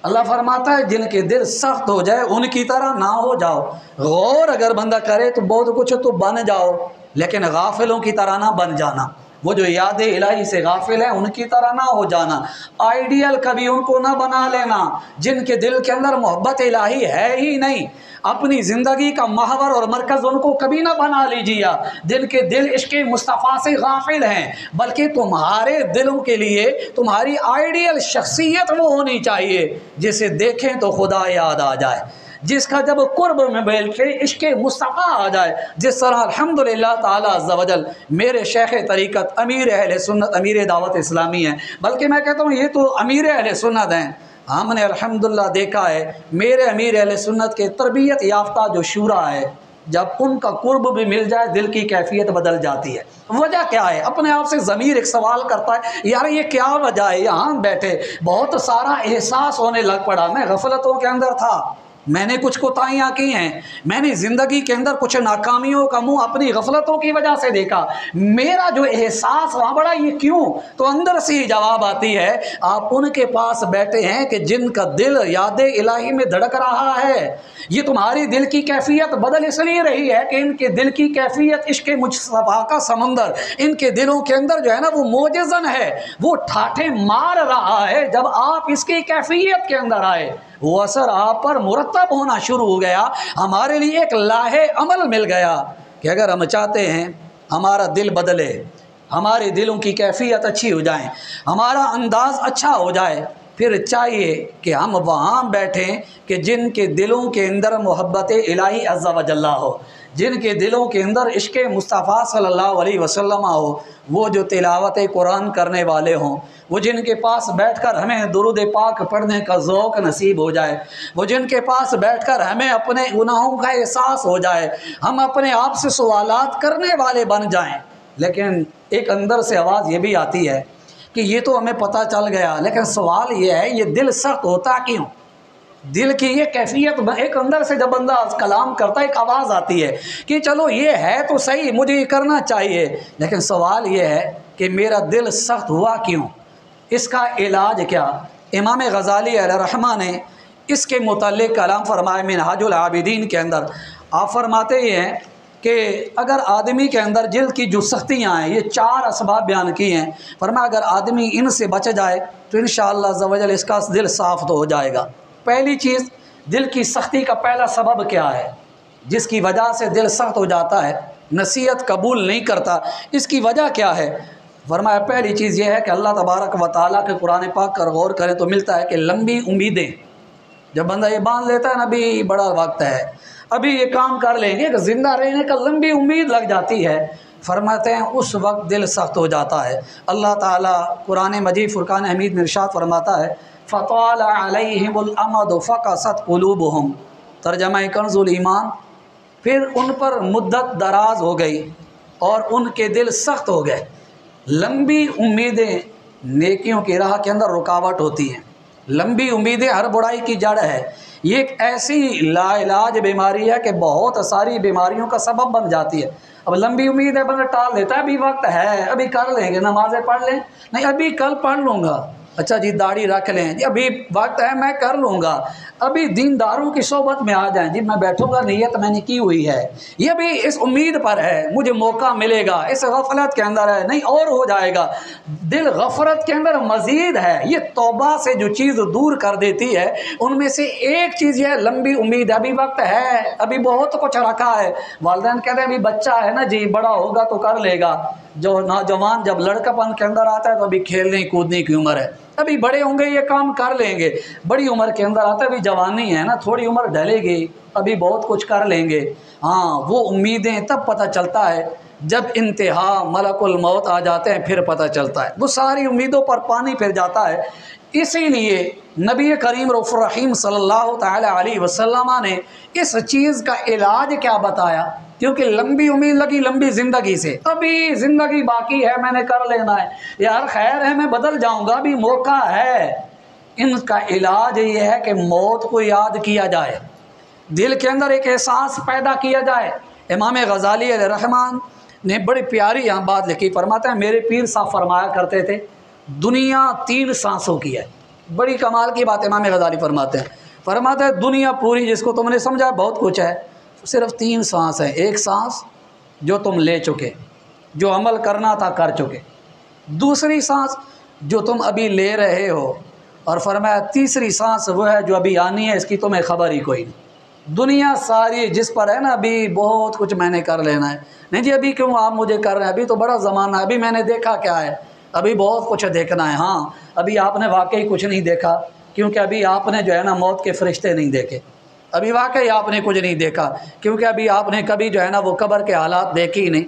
اللہ فرماتا ہے جن کے دل سخت ہو جائے ان کی طرح نہ ہو جاؤ۔ غور اگر بندہ کرے تو بہت کچھ تو بن جاؤ، لیکن غافلوں کی طرح نہ بن جانا، وہ جو یاد الہی سے غافل ہیں ان کی طرح نہ ہو جانا، آئیڈیل کبھی ان کو نہ بنا لینا، جن کے دل کے اندر محبت الہی ہے ہی نہیں، اپنی زندگی کا محور اور مرکز ان کو کبھی نہ بنا لیجیے، جن کے دل عشق مصطفیٰ سے غافل ہیں، بلکہ تمہارے دلوں کے لیے تمہاری آئیڈیل شخصیت وہ ہونی چاہیے جسے دیکھیں تو خدا یاد آ جائے، جس کا جب قرب میں بیٹھے عشق مصطفیٰ آ جائے، جس طرح الحمدللہ تعالیٰ عز و جل میرے شیخ طریقت امیر اہل سنت، امیر دعوت اسلامی ہیں، بلکہ میں کہتا ہوں یہ تو امیر اہل سنت ہیں۔ ہم نے الحمدللہ دیکھا ہے میرے امیر اہل سنت کے تربیت یافتہ جو شورا ہے، جب ان کا قرب بھی مل جائے دل کی کیفیت بدل جاتی ہے۔ وجہ کیا ہے؟ اپنے آپ سے ضمیر ایک سوال کرتا ہے یار یہ کیا وجہ ہے؟ یہاں بیٹھے بہت سارا احساس ہونے لگ پڑا، میں غفلتوں کے اندر تھا، میں نے کچھ کوتاہیاں کی ہیں، میں نے زندگی کے اندر کچھ ناکامیوں کا منہ اپنی غفلتوں کی وجہ سے دیکھا، میرا جو احساس وہاں بڑا یہ کیوں؟ تو اندر سے ہی جواب آتی ہے، آپ ان کے پاس بیٹھے ہیں کہ جن کا دل یاد الہی میں دھڑک رہا ہے۔ یہ تمہاری دل کی کیفیت بدل اس لیے رہی ہے کہ ان کے دل کی کیفیت عشق مصطفیٰ کا سمندر ان کے دلوں کے اندر جو ہے نا وہ موجزن ہے، وہ ٹھاٹھے مار رہا ہے۔ جب آپ اس کی کیفیت کے اندر آئے، وہ اثر آپ پر مرتب ہونا شروع ہو گیا، ہمارے لیے ایک لاہے عمل مل گیا کہ اگر ہم چاہتے ہیں ہمارا دل بدلے، ہمارے دلوں کی کیفیت اچھی ہو جائے، ہمارا انداز اچھا ہو جائے، پھر چاہیے کہ ہم وہاں بیٹھیں کہ جن کے دلوں کے اندر محبت الہی عز و جل ہو، جن کے دلوں کے اندر عشق مصطفیٰ صلی اللہ علیہ وسلم ہو، وہ جو تلاوت قرآن کرنے والے ہوں، وہ جن کے پاس بیٹھ کر ہمیں درود پاک پڑھنے کا ذوق نصیب ہو جائے، وہ جن کے پاس بیٹھ کر ہمیں اپنے گناہوں کا احساس ہو جائے، ہم اپنے آپ سے سوالات کرنے والے بن جائیں۔ لیکن ایک اندر سے آواز یہ بھی آتی ہے کہ یہ تو ہمیں پتہ چل گیا، لیکن سوال یہ ہے یہ دل سخت ہوتا کیوں؟ دل کی یہ کیفیت ایک اندر سے جب بندہ کلام کرتا ہے ایک آواز آتی ہے کہ چلو یہ ہے تو صحیح، مجھے یہ کرنا چاہیے، لیکن سوال یہ ہے کہ میرا دل سخت ہوا کیوں؟ اس کا علاج کیا؟ امام غزالی علیہ رحمہ نے اس کے متعلق کلام فرمائے منہاج العابدین کے اندر۔ آپ فرماتے ہی ہیں کہ اگر آدمی کے اندر جلد کی جو سختیاں ہیں، یہ 4 اسباب بیان کی ہیں، فرمایا اگر آدمی ان سے بچ جائے تو انشاءاللہ عز و جل اس کا دل صاف تو ہو جائے گا۔ پہلی چیز، دل کی سختی کا پہلا سبب کیا ہے جس کی وجہ سے دل سخت ہو جاتا ہے، نصیحت قبول نہیں کرتا، اس کی وجہ کیا ہے؟ فرمایا پہلی چیز یہ ہے کہ اللہ تبارک و تعالیٰ کے قرآن پاک پر غور کریں تو ملتا ہے کہ لمبی امیدیں، جب بندہ یہ باندھ لیتا ہے نا ابھی بڑا وقت ہے، ابھی یہ کام کر لیں گے، کہ زندہ رہنے کا لمبی امید لگ جاتی ہے، فرماتے ہیں اس وقت دل سخت ہو جاتا ہے۔ اللہ تعالیٰ قرآن مجید فرقان حمید میں ارشاد فرماتا ہے فَطَالَ عَلَيْهِمُ الْأَمَدُ فَقَسَتْ قُلُوبُهُمْ، ترجمہ کنز الایمان، پھر ان پر مدت دراز ہو گئی اور ان کے دل سخت ہو گئے۔ لمبی امیدیں نیکیوں کی راہ کے اندر رکاوٹ ہوتی ہیں، لمبی امیدیں ہر برائی کی جڑ ہے، یہ ایک ایسی لا علاج بیماری ہے کہ بہت ساری بیماریوں کا سبب بن جاتی ہے۔ اب لمبی امید ہے بندہ ٹال دیتا ہے، ابھی وقت ہے، ابھی کر لیں گے، نمازیں پڑھ لیں، نہیں ابھی کل پڑھ لوں گا، اچھا جی داڑھی رکھ لیں جی، ابھی وقت ہے میں کر لوں گا، ابھی دینداروں کی صحبت میں آ جائیں جی، میں بیٹھوں گا، نیت میں نے کی ہوئی ہے، یہ بھی اس امید پر ہے مجھے موقع ملے گا، اس غفلت کے اندر ہے، نہیں اور ہو جائے گا۔ دل غفلت کے اندر مزید ہے، یہ توبہ سے جو چیز دور کر دیتی ہے ان میں سے ایک چیز یہ ہے لمبی امید، ابھی وقت ہے، ابھی بہت کچھ رکھا ہے۔ والدین کہتے ہیں ابھی بچہ ہے نا جی، بڑا ہوگا تو کر لے گا۔ جو نوجوان جب لڑکا پن کے اندر آتا ہے تو ابھی کھیلنے کودنے کی عمر ہے، ابھی بڑے ہوں گے یہ کام کر لیں گے، بڑی عمر کے اندر آتا ہے ابھی جوانی ہے نا، تھوڑی عمر ڈھلے گی، ابھی بہت کچھ کر لیں گے۔ ہاں وہ امیدیں تب پتہ چلتا ہے جب انتہا ملک الموت آ جاتے ہیں، پھر پتہ چلتا ہے، وہ ساری امیدوں پر پانی پھر جاتا ہے۔ اسی لیے نبی کریم رؤوف الرحیم صلی اللہ تعالی علیہ وسلم نے اس چیز کا علاج کیا بتایا، کیونکہ لمبی امید لگی لمبی زندگی سے، ابھی زندگی باقی ہے، میں نے کر لینا ہے، یار خیر ہے میں بدل جاؤں گا، ابھی موقع ہے۔ ان کا علاج یہ ہے کہ موت کو یاد کیا جائے، دل کے اندر ایک احساس پیدا کیا جائے۔ امام غزالی علیہ رحمان نے بڑی پیاری یہاں بات لکھی، فرماتے ہیں میرے پیر صاحب فرمایا کرتے تھے دنیا 3 سانسوں کی ہے، بڑی کمال کی بات امام غزالی فرماتے ہیں دنیا پوری جس کو تم نے سمجھا بہت کچھ ہے، صرف 3 سانس ہیں، ایک سانس جو تم لے چکے، جو عمل کرنا تھا کر چکے، دوسری سانس جو تم ابھی لے رہے ہو، اور فرمایا تیسری سانس وہ ہے جو ابھی آنی ہے، اس کی تمہیں خبر ہی کوئی نہیں۔ دنیا ساری جس پر ہے نا ابھی بہت کچھ میں نے کر لینا ہے، نہیں جی ابھی کیوں آپ مجھے کر رہے ہیں، ابھی تو بڑا زمانہ ہے، ابھی میں نے دیکھا کیا ہے، ابھی بہت کچھ دیکھنا ہے۔ ہاں ابھی آپ نے واقعی کچھ نہیں دیکھا، کیونکہ ابھی آپ نے جو ہے نا موت کے فرشتے نہیں دیکھے، ابھی واقعی آپ نے کچھ نہیں دیکھا، کیونکہ ابھی آپ نے کبھی جو ہے نا وہ قبر کے حالات دیکھی ہی نہیں،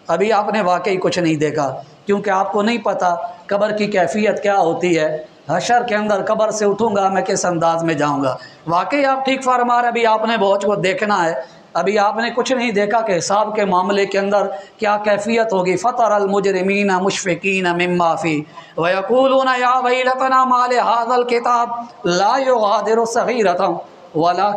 ابھی آپ نے واقعی کچھ نہیں دیکھا، کیونکہ آپ کو نہیں پتہ قبر کی کیفیت کیا ہوتی ہے، حشر کے اندر قبر سے اٹھوں گا میں کس انداز میں جاؤں گا۔ واقعی آپ ٹھیک فرما رہے، ابھی آپ نے بہت کچھ دیکھنا ہے، ابھی آپ نے کچھ نہیں دیکھا کہ حساب کے معاملے کے اندر کیا کیفیت ہوگی۔ فَتَرَى الْمُجْرِمِينَ مُشْفِقِينَ مِمَّا فِيهِ وَيَقُولُونَ يَا وَيْلَتَنَا مَا لِهَٰذَا الْكِتَابِ لَا يُغَادِرُ صَغِيرَةً ولا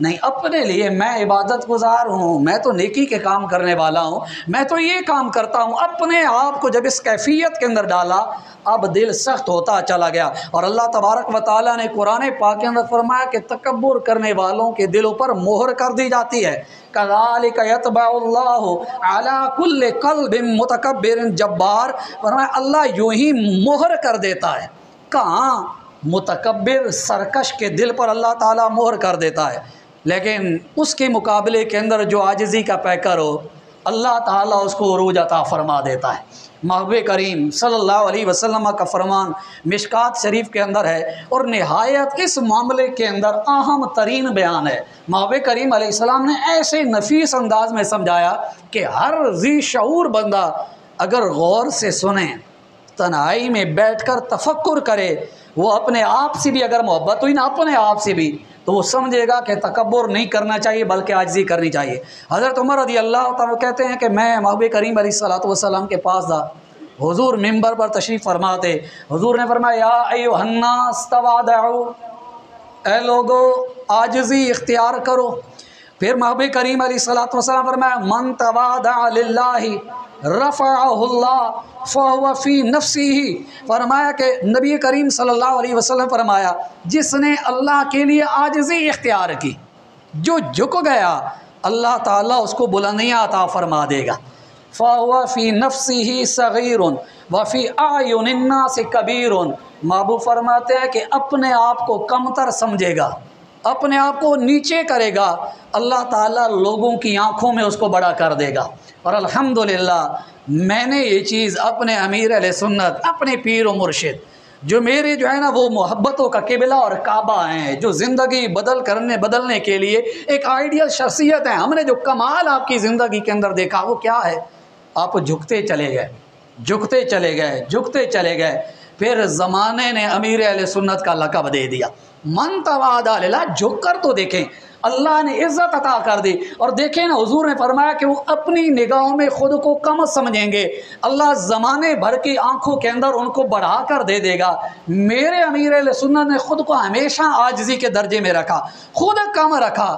نہیں اپنے لیے میں عبادت گزار ہوں، میں تو نیکی کے کام کرنے والا ہوں، میں تو یہ کام کرتا ہوں، اپنے آپ کو جب اس کیفیت کے اندر ڈالا اب دل سخت ہوتا چلا گیا۔ اور اللہ تبارک و تعالیٰ نے قرآن پاک کے اندر فرمایا کہ تکبر کرنے والوں کے دلوں پر مہر کر دی جاتی ہے۔ کذالک یطبع اللہ علی کل قلب متکبر جبار، فرمایا اللہ یوں ہی مہر کر دیتا ہے۔ کہاں؟ متکبر سرکش کے دل پر اللہ تعالیٰ مہر کر دیتا ہے، لیکن اس کے مقابلے کے اندر جو عاجزی کا پیکر ہو اللہ تعالیٰ اس کو عروج عطا فرما دیتا ہے۔ محبوب کریم صلی اللہ علیہ وسلم کا فرمان مشکات شریف کے اندر ہے، اور نہایت اس معاملے کے اندر اہم ترین بیان ہے۔ محبوب کریم علیہ السلام نے ایسے نفیس انداز میں سمجھایا کہ ہر ذی شعور بندہ اگر غور سے سنے، تنہائی میں بیٹھ کر تفکر کرے، وہ اپنے آپ سے بھی اگر محبت ہوئی نا اپنے آپ سے بھی، تو وہ سمجھے گا کہ تکبر نہیں کرنا چاہیے بلکہ عاجزی کرنی چاہیے۔ حضرت عمر رضی اللہ تعالیٰ کہتے ہیں کہ میں محبوب کریم علیہ السلام کے پاس تھا، حضور ممبر پر تشریف فرما تھے، حضور نے فرمایا یا ایھا الناس تواضعوا، اے لوگو عاجزی اختیار کرو۔ پھر محبوب کریم علیہ السلام فرمایا من تواضع للہ رفعہ اللہ فہو فی نفسہ، فرمایا کہ نبی کریم صلی اللہ علیہ وسلم فرمایا جس نے اللہ کے لیے عاجزی اختیار کی، جو جھک گیا اللہ تعالیٰ اس کو بلندیاں عطا فرما دے گا۔ فہو فی نفسہ صغیر وفی اعین الناس کبیر، محبوب فرماتے ہیں کہ اپنے آپ کو کمتر سمجھے گا، اپنے آپ کو نیچے کرے گا، اللہ تعالیٰ لوگوں کی آنکھوں میں اس کو بڑا کر دے گا۔ اور الحمدللہ میں نے یہ چیز اپنے امیر اہل سنت، اپنے پیر و مرشد جو میرے جو ہے نا وہ محبتوں کا قبلہ اور کعبہ ہیں، جو زندگی بدلنے کے لیے ایک آئیڈیل شخصیت ہے، ہم نے جو کمال آپ کی زندگی کے اندر دیکھا وہ کیا ہے؟ آپ جھکتے چلے گئے، جھکتے چلے گئے، جھکتے چلے گئے، پھر زمانے نے امیر اہل سنت کا لقب دے دیا۔ من تواضع للہ، جھک کر تو دیکھیں، اللہ نے عزت عطا کر دی۔ اور دیکھیں نا حضور نے فرمایا کہ وہ اپنی نگاہوں میں خود کو کم سمجھیں گے، اللہ زمانے بھر کی آنکھوں کے اندر ان کو بڑھا کر دے دے گا۔ میرے امیر اہل سنت نے خود کو ہمیشہ عاجزی کے درجے میں رکھا، خود کم رکھا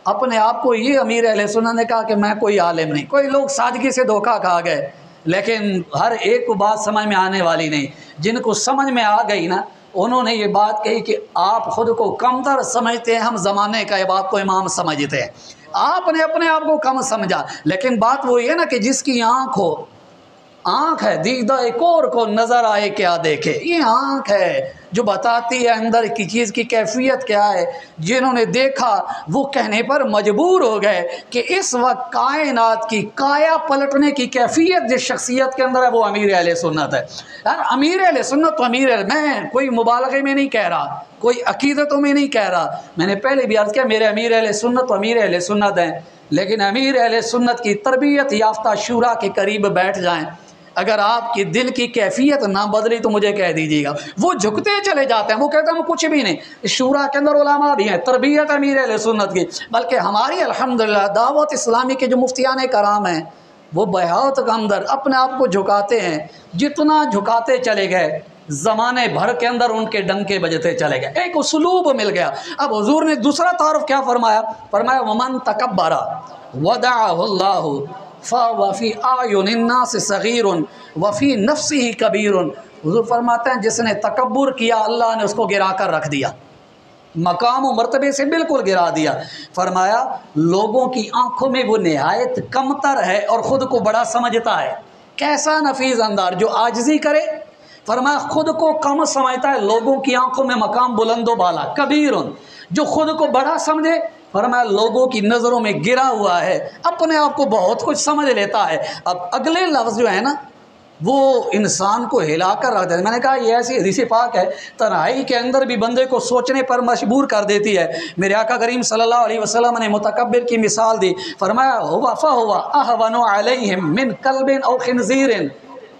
اپنے آپ کو۔ یہ امیر اہل سنت نے کہا کہ میں کوئی عالم نہیں، کوئی لوگ سادگی سے دھوکہ کھا گئے، لیکن ہر ایک کو بات سمجھ میں آنے والی نہیں۔ جن کو سمجھ میں آ گئی نا انہوں نے یہ بات کہی کہ آپ خود کو کمتر سمجھتے ہیں، ہم زمانے کا آپ کو امام سمجھتے ہیں۔ آپ نے اپنے آپ کو کم سمجھا، لیکن بات وہی ہے نا کہ جس کی آنکھ ہو، آنکھ ہے دیدہ ایک اور کو نظر آئے کیا دیکھے، یہ آنکھ ہے جو بتاتی ہے اندر کی چیز کی کیفیت کیا ہے۔ جنہوں نے دیکھا وہ کہنے پر مجبور ہو گئے کہ اس وقت کائنات کی کایا پلٹنے کی کیفیت جس شخصیت کے اندر ہے وہ امیر اہل سنت ہے۔ یار امیر اہل سنت تو امیر اہل، میں کوئی مبالغے میں نہیں کہہ رہا، کوئی عقیدتوں میں نہیں کہہ رہا، میں نے پہلے بھی عرض کیا میرے امیر اہل سنت تو امیر اہل سنت ہیں، لیکن امیر اہل سنت کی تربیت یافتہ شورا کے قریب بیٹھ جائیں، اگر آپ کی دل کی کیفیت نہ بدلی تو مجھے کہہ دیجیے گا۔ وہ جھکتے چلے جاتے ہیں، وہ کہتے ہیں وہ کچھ بھی نہیں۔ شورا کے اندر علماء بھی ہیں، تربیت امیر اہل سنت کی، بلکہ ہماری الحمدللہ دعوت اسلامی کے جو مفتیان کرام ہیں وہ بہت اندر اپنے آپ کو جھکاتے ہیں، جتنا جھکاتے چلے گئے زمانے بھر کے اندر ان کے ڈنکے بجتے چلے گئے، ایک اسلوب مل گیا۔ اب حضور نے دوسرا تعارف کیا فرمایا؟ فرمایا ومن تکبر ودعہ اللہ فَهُوَ فِي أَعْيُنِ النَّاسِ صَغِيرٌ وَفِي نَفْسِهِ كَبِيرٌ۔ حضور فرماتے ہیں جس نے تکبر کیا اللہ نے اس کو گرا کر رکھ دیا، مقام و مرتبے سے بالکل گرا دیا۔ فرمایا لوگوں کی آنکھوں میں وہ نہایت کمتر ہے اور خود کو بڑا سمجھتا ہے۔ کیسا نفیس انداز جو عاجزی کرے، فرمایا خود کو کم سمجھتا ہے، لوگوں کی آنکھوں میں مقام بلند و بالا، کبیرٌ جو خود کو بڑا سمجھے، فرمایا لوگوں کی نظروں میں گرا ہوا ہے، اپنے آپ کو بہت کچھ سمجھ لیتا ہے۔ اب اگلے لفظ جو ہے نا وہ انسان کو ہلا کر رکھ دیتے ہیں۔ میں نے کہا یہ ایسی حدیث پاک ہے تنہائی کے اندر بھی بندے کو سوچنے پر مجبور کر دیتی ہے۔ میرے آقا کریم صلی اللہ علیہ وسلم نے متکبر کی مثال دی، فرمایا ہوا فہوا اہون علیہم من کلب او خنزیر،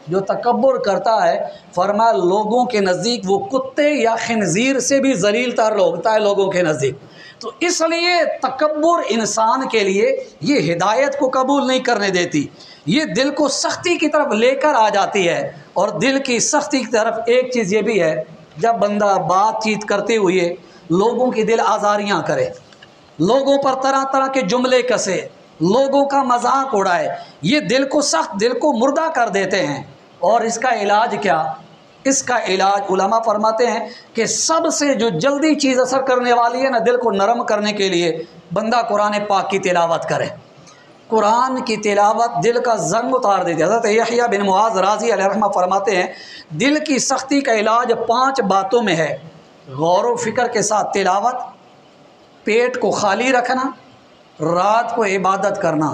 جو تکبر کرتا ہے فرمایا لوگوں کے نزدیک وہ کتے یا خنزیر سے بھی ذلیل تر ہوتا ہے لوگوں کے نزدیک۔ تو اس لیے تکبر انسان کے لیے یہ ہدایت کو قبول نہیں کرنے دیتی، یہ دل کو سختی کی طرف لے کر آ جاتی ہے۔ اور دل کی سختی کی طرف ایک چیز یہ بھی ہے، جب بندہ بات چیت کرتے ہوئے لوگوں کی دل آزاریاں کرے، لوگوں پر طرح طرح کے جملے کسے، لوگوں کا مذاق اڑائے، یہ دل کو سخت، دل کو مردہ کر دیتے ہیں۔ اور اس کا علاج کیا؟ اس کا علاج علماء فرماتے ہیں کہ سب سے جو جلدی چیز اثر کرنے والی ہے نا دل کو نرم کرنے کے لیے، بندہ قرآن پاک کی تلاوت کرے۔ قرآن کی تلاوت دل کا زنگ اتار دیتی ہے۔ حضرت یحییٰ بن معاذ راضی علیہ رحمہ فرماتے ہیں دل کی سختی کا علاج 5 باتوں میں ہے: غور و فکر کے ساتھ تلاوت، پیٹ کو خالی رکھنا، رات کو عبادت کرنا،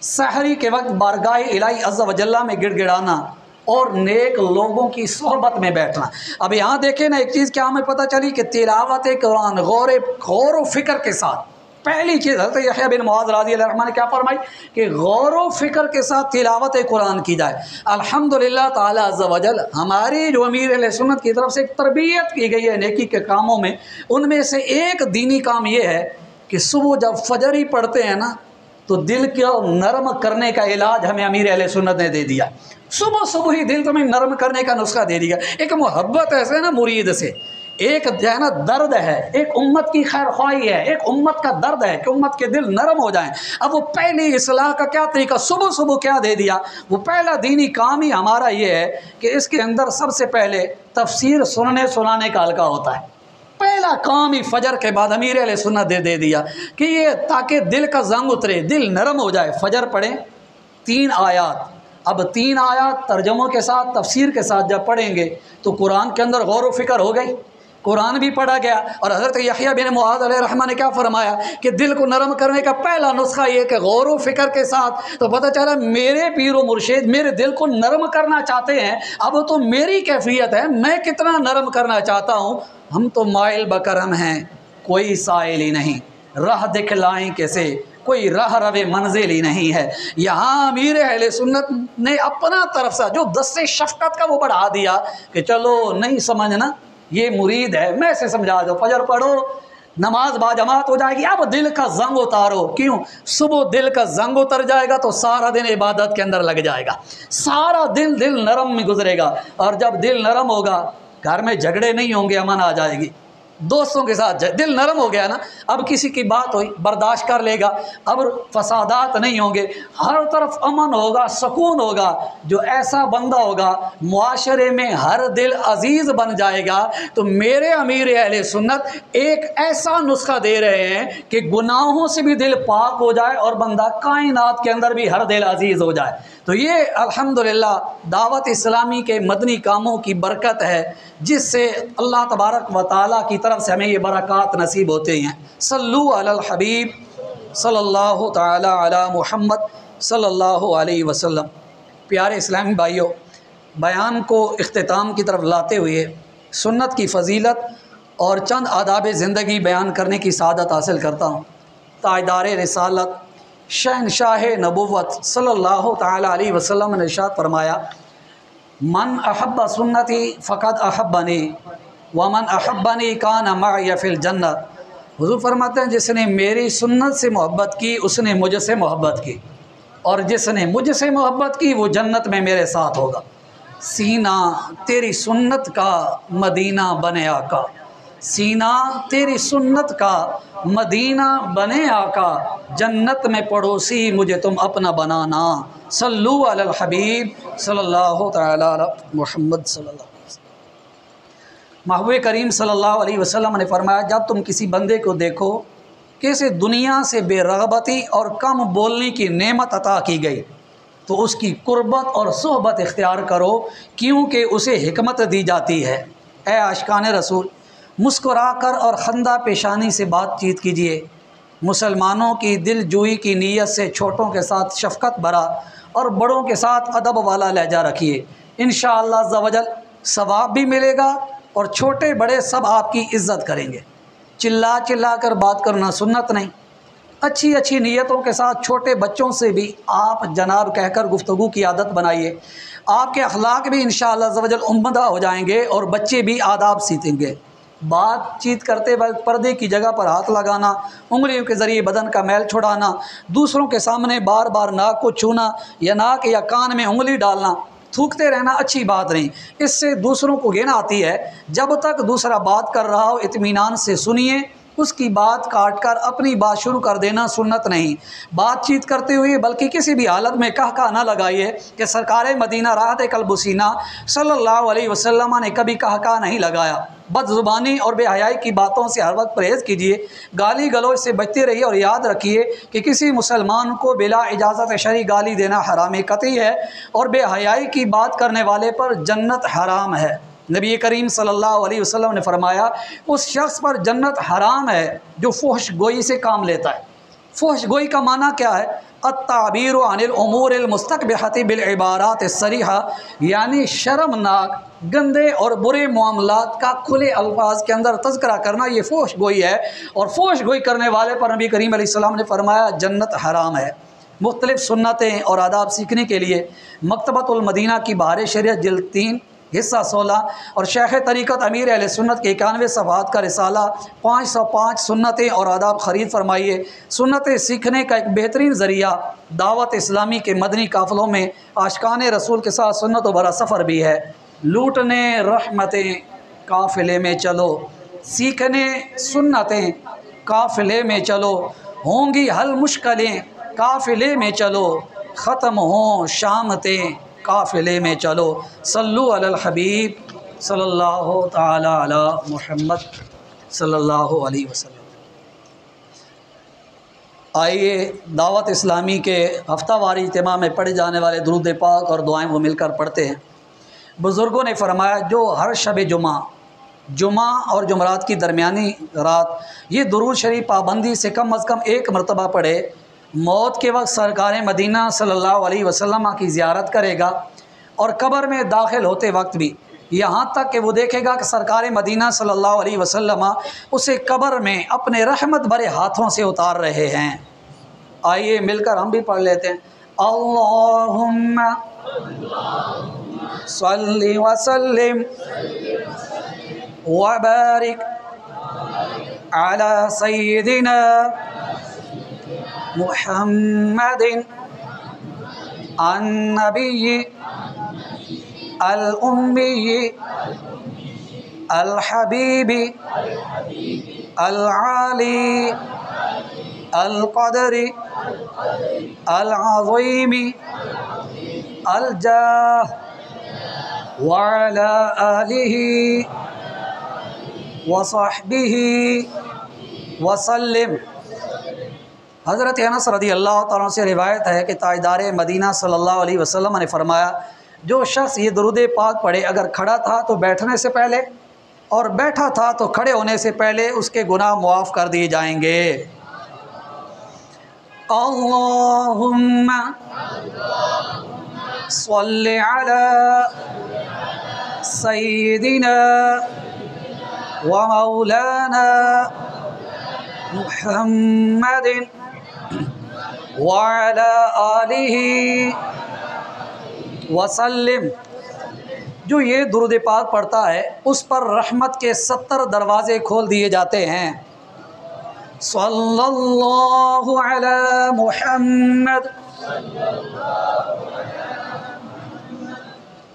سحری کے وقت بارگاہ الہی عز و جل میں گڑ گڑانا، اور نیک لوگوں کی صحبت میں بیٹھنا۔ اب یہاں دیکھیں نا ایک چیز کیا ہمیں پتہ چلی کہ تلاوت قرآن غور و فکر کے ساتھ، پہلی چیز حضرت یحییٰ بن معاذ رضی اللہ عنہ نے کیا فرمائی کہ غور و فکر کے ساتھ تلاوت قرآن کی جائے۔ الحمدللہ تعالی عز و جل ہماری جو امیر اہل سنت کی طرف سے ایک تربیت کی گئی ہے نیکی کے کاموں میں، ان میں سے ایک دینی کام یہ ہے کہ صبح جب فجر ہی پڑھتے ہیں نا تو دل کو نرم کرنے کا علاج ہمیں امیر اہل سنت نے دے دیا۔ صبح ہی دل تمہیں نرم کرنے کا نسخہ دے دیا۔ ایک محبت ایسے نا مرید سے، ایک جو ہے نا درد ہے، ایک امت کی خیر خواہی ہے، ایک امت کا درد ہے کہ امت کے دل نرم ہو جائیں۔ اب وہ پہلی اصلاح کا کیا طریقہ، صبح کیا دے دیا؟ وہ پہلا دینی کام ہی ہمارا یہ ہے کہ اس کے اندر سب سے پہلے تفسیر سنانے کا حلقہ ہوتا ہے۔ پہلا کام ہی فجر کے بعد امیر اہل سنت دے دیا کہ یہ تاکہ دل کا زنگ اترے، دل نرم ہو جائے۔ فجر پڑھیں 3 آیات، اب 3 آیات ترجموں کے ساتھ تفسیر کے ساتھ جب پڑھیں گے تو قرآن کے اندر غور و فکر ہو گئی، قرآن بھی پڑھا گیا۔ اور حضرت یحییٰ بن معاذ علیہ رحمہ نے کیا فرمایا کہ دل کو نرم کرنے کا پہلا نسخہ یہ کہ غور و فکر کے ساتھ، تو پتہ چلا میرے پیر و مرشد میرے دل کو نرم کرنا چاہتے ہیں، اب تو میری کیفیت ہے میں کتنا نرم کرنا چاہتا ہوں۔ ہم تو مائل بکرم ہیں، کوئی سائل ہی نہیں، راہ دکھلائیں کیسے، کوئی راہ روے منزل ہی نہیں ہے۔ یہاں امیر اہل سنت نے اپنا طرف سے جو دست شفقت کا وہ بڑھا دیا کہ چلو نہیں سمجھنا یہ مرید ہے، میں سے سمجھا دو، فجر پڑھو، نماز با جماعت ہو جائے گی، اب دل کا زنگ اتارو۔ کیوں؟ صبح دل کا زنگ اتر جائے گا تو سارا دن عبادت کے اندر لگ جائے گا، سارا دل نرم میں گزرے گا، اور جب دل نرم ہوگا گھر میں جھگڑے نہیں ہوں گے، امن آ جائے گی، دوستوں کے ساتھ دل نرم ہو گیا نا، اب کسی کی بات ہوئی برداشت کر لے گا، اب فسادات نہیں ہوں گے، ہر طرف امن ہوگا، سکون ہوگا۔ جو ایسا بندہ ہوگا معاشرے میں ہر دل عزیز بن جائے گا۔ تو میرے امیر اہل سنت ایک ایسا نسخہ دے رہے ہیں کہ گناہوں سے بھی دل پاک ہو جائے اور بندہ کائنات کے اندر بھی ہر دل عزیز ہو جائے۔ تو یہ الحمدللہ دعوت اسلامی کے مدنی کاموں کی برکت ہے، جس سے اللہ تبارک و تعالیٰ کی طرف سے ہمیں یہ برکات نصیب ہوتے ہیں۔ صلو علی الحبیب صلی اللہ تعالی علی محمد صلی اللہ علیہ وسلم۔ پیارے اسلامی بھائیوں، بیان کو اختتام کی طرف لاتے ہوئے سنت کی فضیلت اور چند آداب زندگی بیان کرنے کی سعادت حاصل کرتا ہوں۔ تاجدار رسالت شہنشاہ نبوت صلی اللہ تعالی علیہ وسلم نے ارشاد فرمایا: من احب سنتی فقد احبنی ومن احبنی کان معی فی الجنہ۔ حضور فرماتے ہیں جس نے میری سنت سے محبت کی اس نے مجھ سے محبت کی، اور جس نے مجھ سے محبت کی وہ جنت میں میرے ساتھ ہوگا۔ سینہ تیری سنت کا مدینہ بنے آقا، سینہ تیری سنت کا مدینہ بنے آقا، جنت میں پڑوسی مجھے تم اپنا بنانا۔ صلو علی الحبیب صلی اللہ تعالی علی محمد صلی اللہ علیہ وسلم۔ محبوب کریم صلی اللہ علیہ وسلم نے فرمایا جب تم کسی بندے کو دیکھو کہ اسے دنیا سے بے رغبتی اور کم بولنے کی نعمت عطا کی گئی تو اس کی قربت اور صحبت اختیار کرو، کیونکہ اسے حکمت دی جاتی ہے۔ اے عاشقان رسول، مسکرا کر اور خندہ پیشانی سے بات چیت کیجیے، مسلمانوں کی دل جوئی کی نیت سے چھوٹوں کے ساتھ شفقت بھرا اور بڑوں کے ساتھ ادب والا لہجہ رکھیے، انشاءاللہ عز و جل ثواب بھی ملے گا اور چھوٹے بڑے سب آپ کی عزت کریں گے۔ چلا چلا کر بات کرنا سنت نہیں، اچھی نیتوں کے ساتھ چھوٹے بچوں سے بھی آپ جناب کہہ کر گفتگو کی عادت بنائیے، آپ کے اخلاق بھی انشاءاللہ عز و جل عمدہ ہو جائیں گے اور بچے بھی آداب سیکھیں گے۔ بات چیت کرتے وقت پردے کی جگہ پر ہاتھ لگانا، انگلیوں کے ذریعے بدن کا میل چھڑانا، دوسروں کے سامنے بار بار ناک کو چھونا یا ناک یا کان میں انگلی ڈالنا، تھوکتے رہنا اچھی بات نہیں، اس سے دوسروں کو گھن آتی ہے۔ جب تک دوسرا بات کر رہا ہو اطمینان سے سنیے، اس کی بات کاٹ کر اپنی بات شروع کر دینا سنت نہیں۔ بات چیت کرتے ہوئے بلکہ کسی بھی حالت میں کہا نہ لگائیے کہ سرکار مدینہ راحت قلب و سینہ صلی اللہ علیہ وسلم نے کبھی کہا نہیں لگایا۔ بد زبانی اور بے حیائی کی باتوں سے ہر وقت پرہیز کیجیے، گالی گلوچ سے بچتے رہیے، اور یاد رکھیے کہ کسی مسلمان کو بلا اجازت شرعی گالی دینا حرام قطعی ہے، اور بے حیائی کی بات کرنے والے پر جنت حرام ہے۔ نبی کریم صلی اللہ علیہ وسلم نے فرمایا اس شخص پر جنت حرام ہے جو فحش گوئی سے کام لیتا ہے۔ فحش گوئی کا معنی کیا ہے؟ التعبیر عن الامور المستقبحۃ بالعبارات الصریحہ، یعنی شرمناک، گندے اور برے معاملات کا کھلے الفاظ کے اندر تذکرہ کرنا، یہ فحش گوئی ہے، اور فحش گوئی کرنے والے پر نبی کریم علیہ السلام نے فرمایا جنت حرام ہے۔ مختلف سنتیں اور آداب سیکھنے کے لیے مکتبۃ المدینہ کی بہار شریعت جلد 3 حصہ 16 اور شیخ طریقت امیر اہل سنت کے 91 صفحات کا رسالہ 505 سنتیں اور آداب خرید فرمائیے۔ سنتیں سیکھنے کا ایک بہترین ذریعہ دعوت اسلامی کے مدنی قافلوں میں عاشقان رسول کے ساتھ سنت و بھرا سفر بھی ہے۔ لوٹنے رحمتیں قافلے میں چلو، سیکھنے سنتیں قافلے میں چلو، ہوں گی حل مشکلیں قافلے میں چلو، ختم ہوں شامتیں قافلے میں چلو۔ صلو علی الحبیب صلی اللہ تعالی علی محمد صلی اللہ علیہ وسلم۔ آئیے دعوت اسلامی کے ہفتہ واری اجتماع میں پڑھے جانے والے درود پاک اور دعائیں وہ مل کر پڑھتے ہیں۔ بزرگوں نے فرمایا جو ہر شب جمعہ اور جمعرات کی درمیانی رات یہ درود شریف پابندی سے کم از کم 1 مرتبہ پڑھے، موت کے وقت سرکار مدینہ صلی اللہ علیہ وسلم کی زیارت کرے گا، اور قبر میں داخل ہوتے وقت بھی، یہاں تک کہ وہ دیکھے گا کہ سرکار مدینہ صلی اللہ علیہ وسلم اسے قبر میں اپنے رحمت بھرے ہاتھوں سے اتار رہے ہیں۔ آئیے مل کر ہم بھی پڑھ لیتے ہیں۔ اللہم صلی وسلم وبارک علی سیدنا محمد النبی الأمی الحبیب العالی القدر العظیم الجاہ وعلى آلہ وصحبہ وسلم۔ حضرت انس رضی اللہ تعالیٰ سے روایت ہے کہ تاجدار مدینہ صلی اللہ علیہ وسلم نے فرمایا جو شخص یہ درود پاک پڑھے، اگر کھڑا تھا تو بیٹھنے سے پہلے، اور بیٹھا تھا تو کھڑے ہونے سے پہلے اس کے گناہ معاف کر دیے جائیں گے۔ اللہم صلی علی سیدنا و مولانا محمد وعلی آلہ وسلم۔ جو یہ درود پاک پڑھتا ہے اس پر رحمت کے 70 دروازے کھول دیے جاتے ہیں۔ صلی اللہ علی محمد۔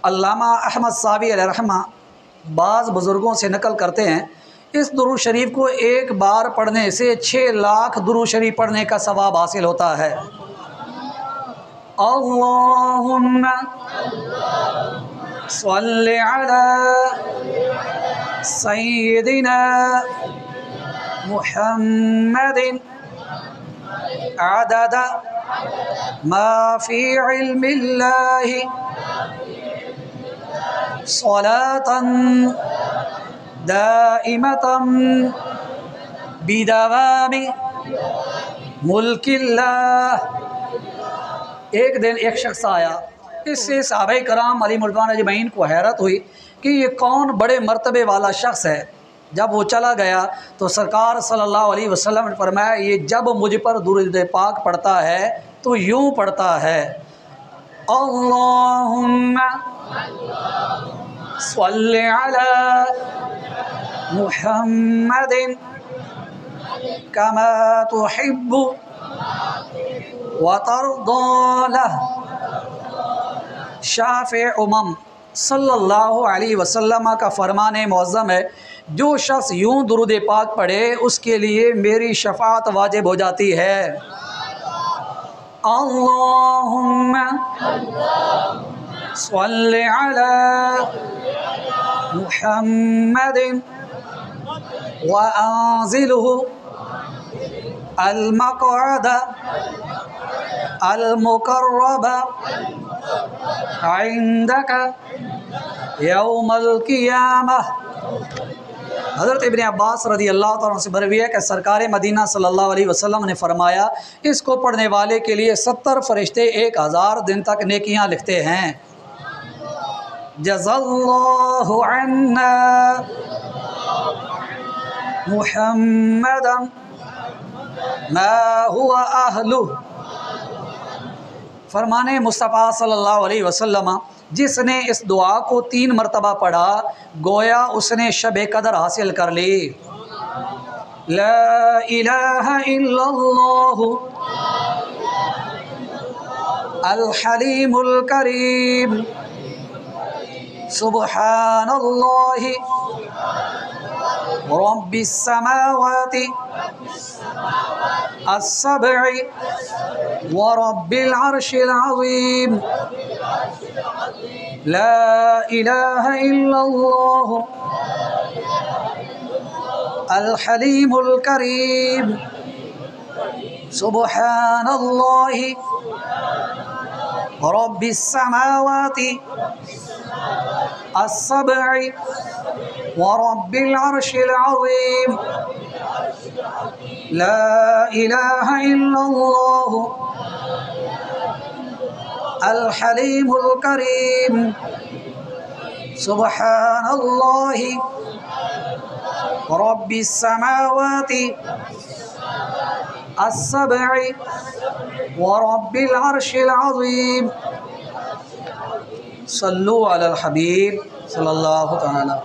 علامہ احمد صابی علیہ رحمہ بعض بزرگوں سے نقل کرتے ہیں اس درود شریف کو ایک بار پڑھنے سے 6 لاکھ درود شریف پڑھنے کا ثواب حاصل ہوتا ہے۔ اللہم صلی علی سیدنا محمد عدد ما فی علم اللہ صلاة دائمة بدوام ملک اللہ۔ ایک دن ایک شخص آیا، اس سے صحابہ کرام علیہم رضوان اجمعین کو حیرت ہوئی کہ یہ کون بڑے مرتبے والا شخص ہے۔ جب وہ چلا گیا تو سرکار صلی اللہ علیہ وسلم نے فرمایا یہ جب مجھ پر درود پاک پڑھتا ہے تو یوں پڑھتا ہے اللہم صلی علی محمد کما تحب وترضى له شافع صلی اللہ علیہ وسلم کا فرمان معظم ہے، جو شخص یوں درود پاک پڑھے اس کے لیے میری شفاعت واجب ہو جاتی ہے۔ اللہم صلی علی محمد وانزلہ المقعد المقرب عندک یوم القیامہ۔ حضرت ابن عباس رضی اللہ تعالیٰ عنہ سے مروی ہے کہ سرکار مدینہ صلی اللہ علیہ وسلم نے فرمایا، اس کو پڑھنے والے کے لیے 70 فرشتے 1000 دن تک نیکیاں لکھتے ہیں۔ جزا اللہ عنا محمدا ما هو اہلہ۔ فرمانے مصطفیٰ صلی اللہ علیہ وسلم، جس نے اس دعا کو 3 مرتبہ پڑھا گویا اس نے شب قدر حاصل کر لی۔ لا الہ الا اللہ الحلیم الکریم سبحان اللہ رب السماوات السبع ورب العرش العظیم۔ لا الہ الا اللہ الحلیم الکریم سبحان اللہ رب السماوات السبع ورب العرش العظیم۔ لا الہ الا اللہ الحلیم الکریم سبحان اللہ رب السماوات السبع ورب العرش العظیم۔ صلو علی الحبیب صلی اللہ تعالی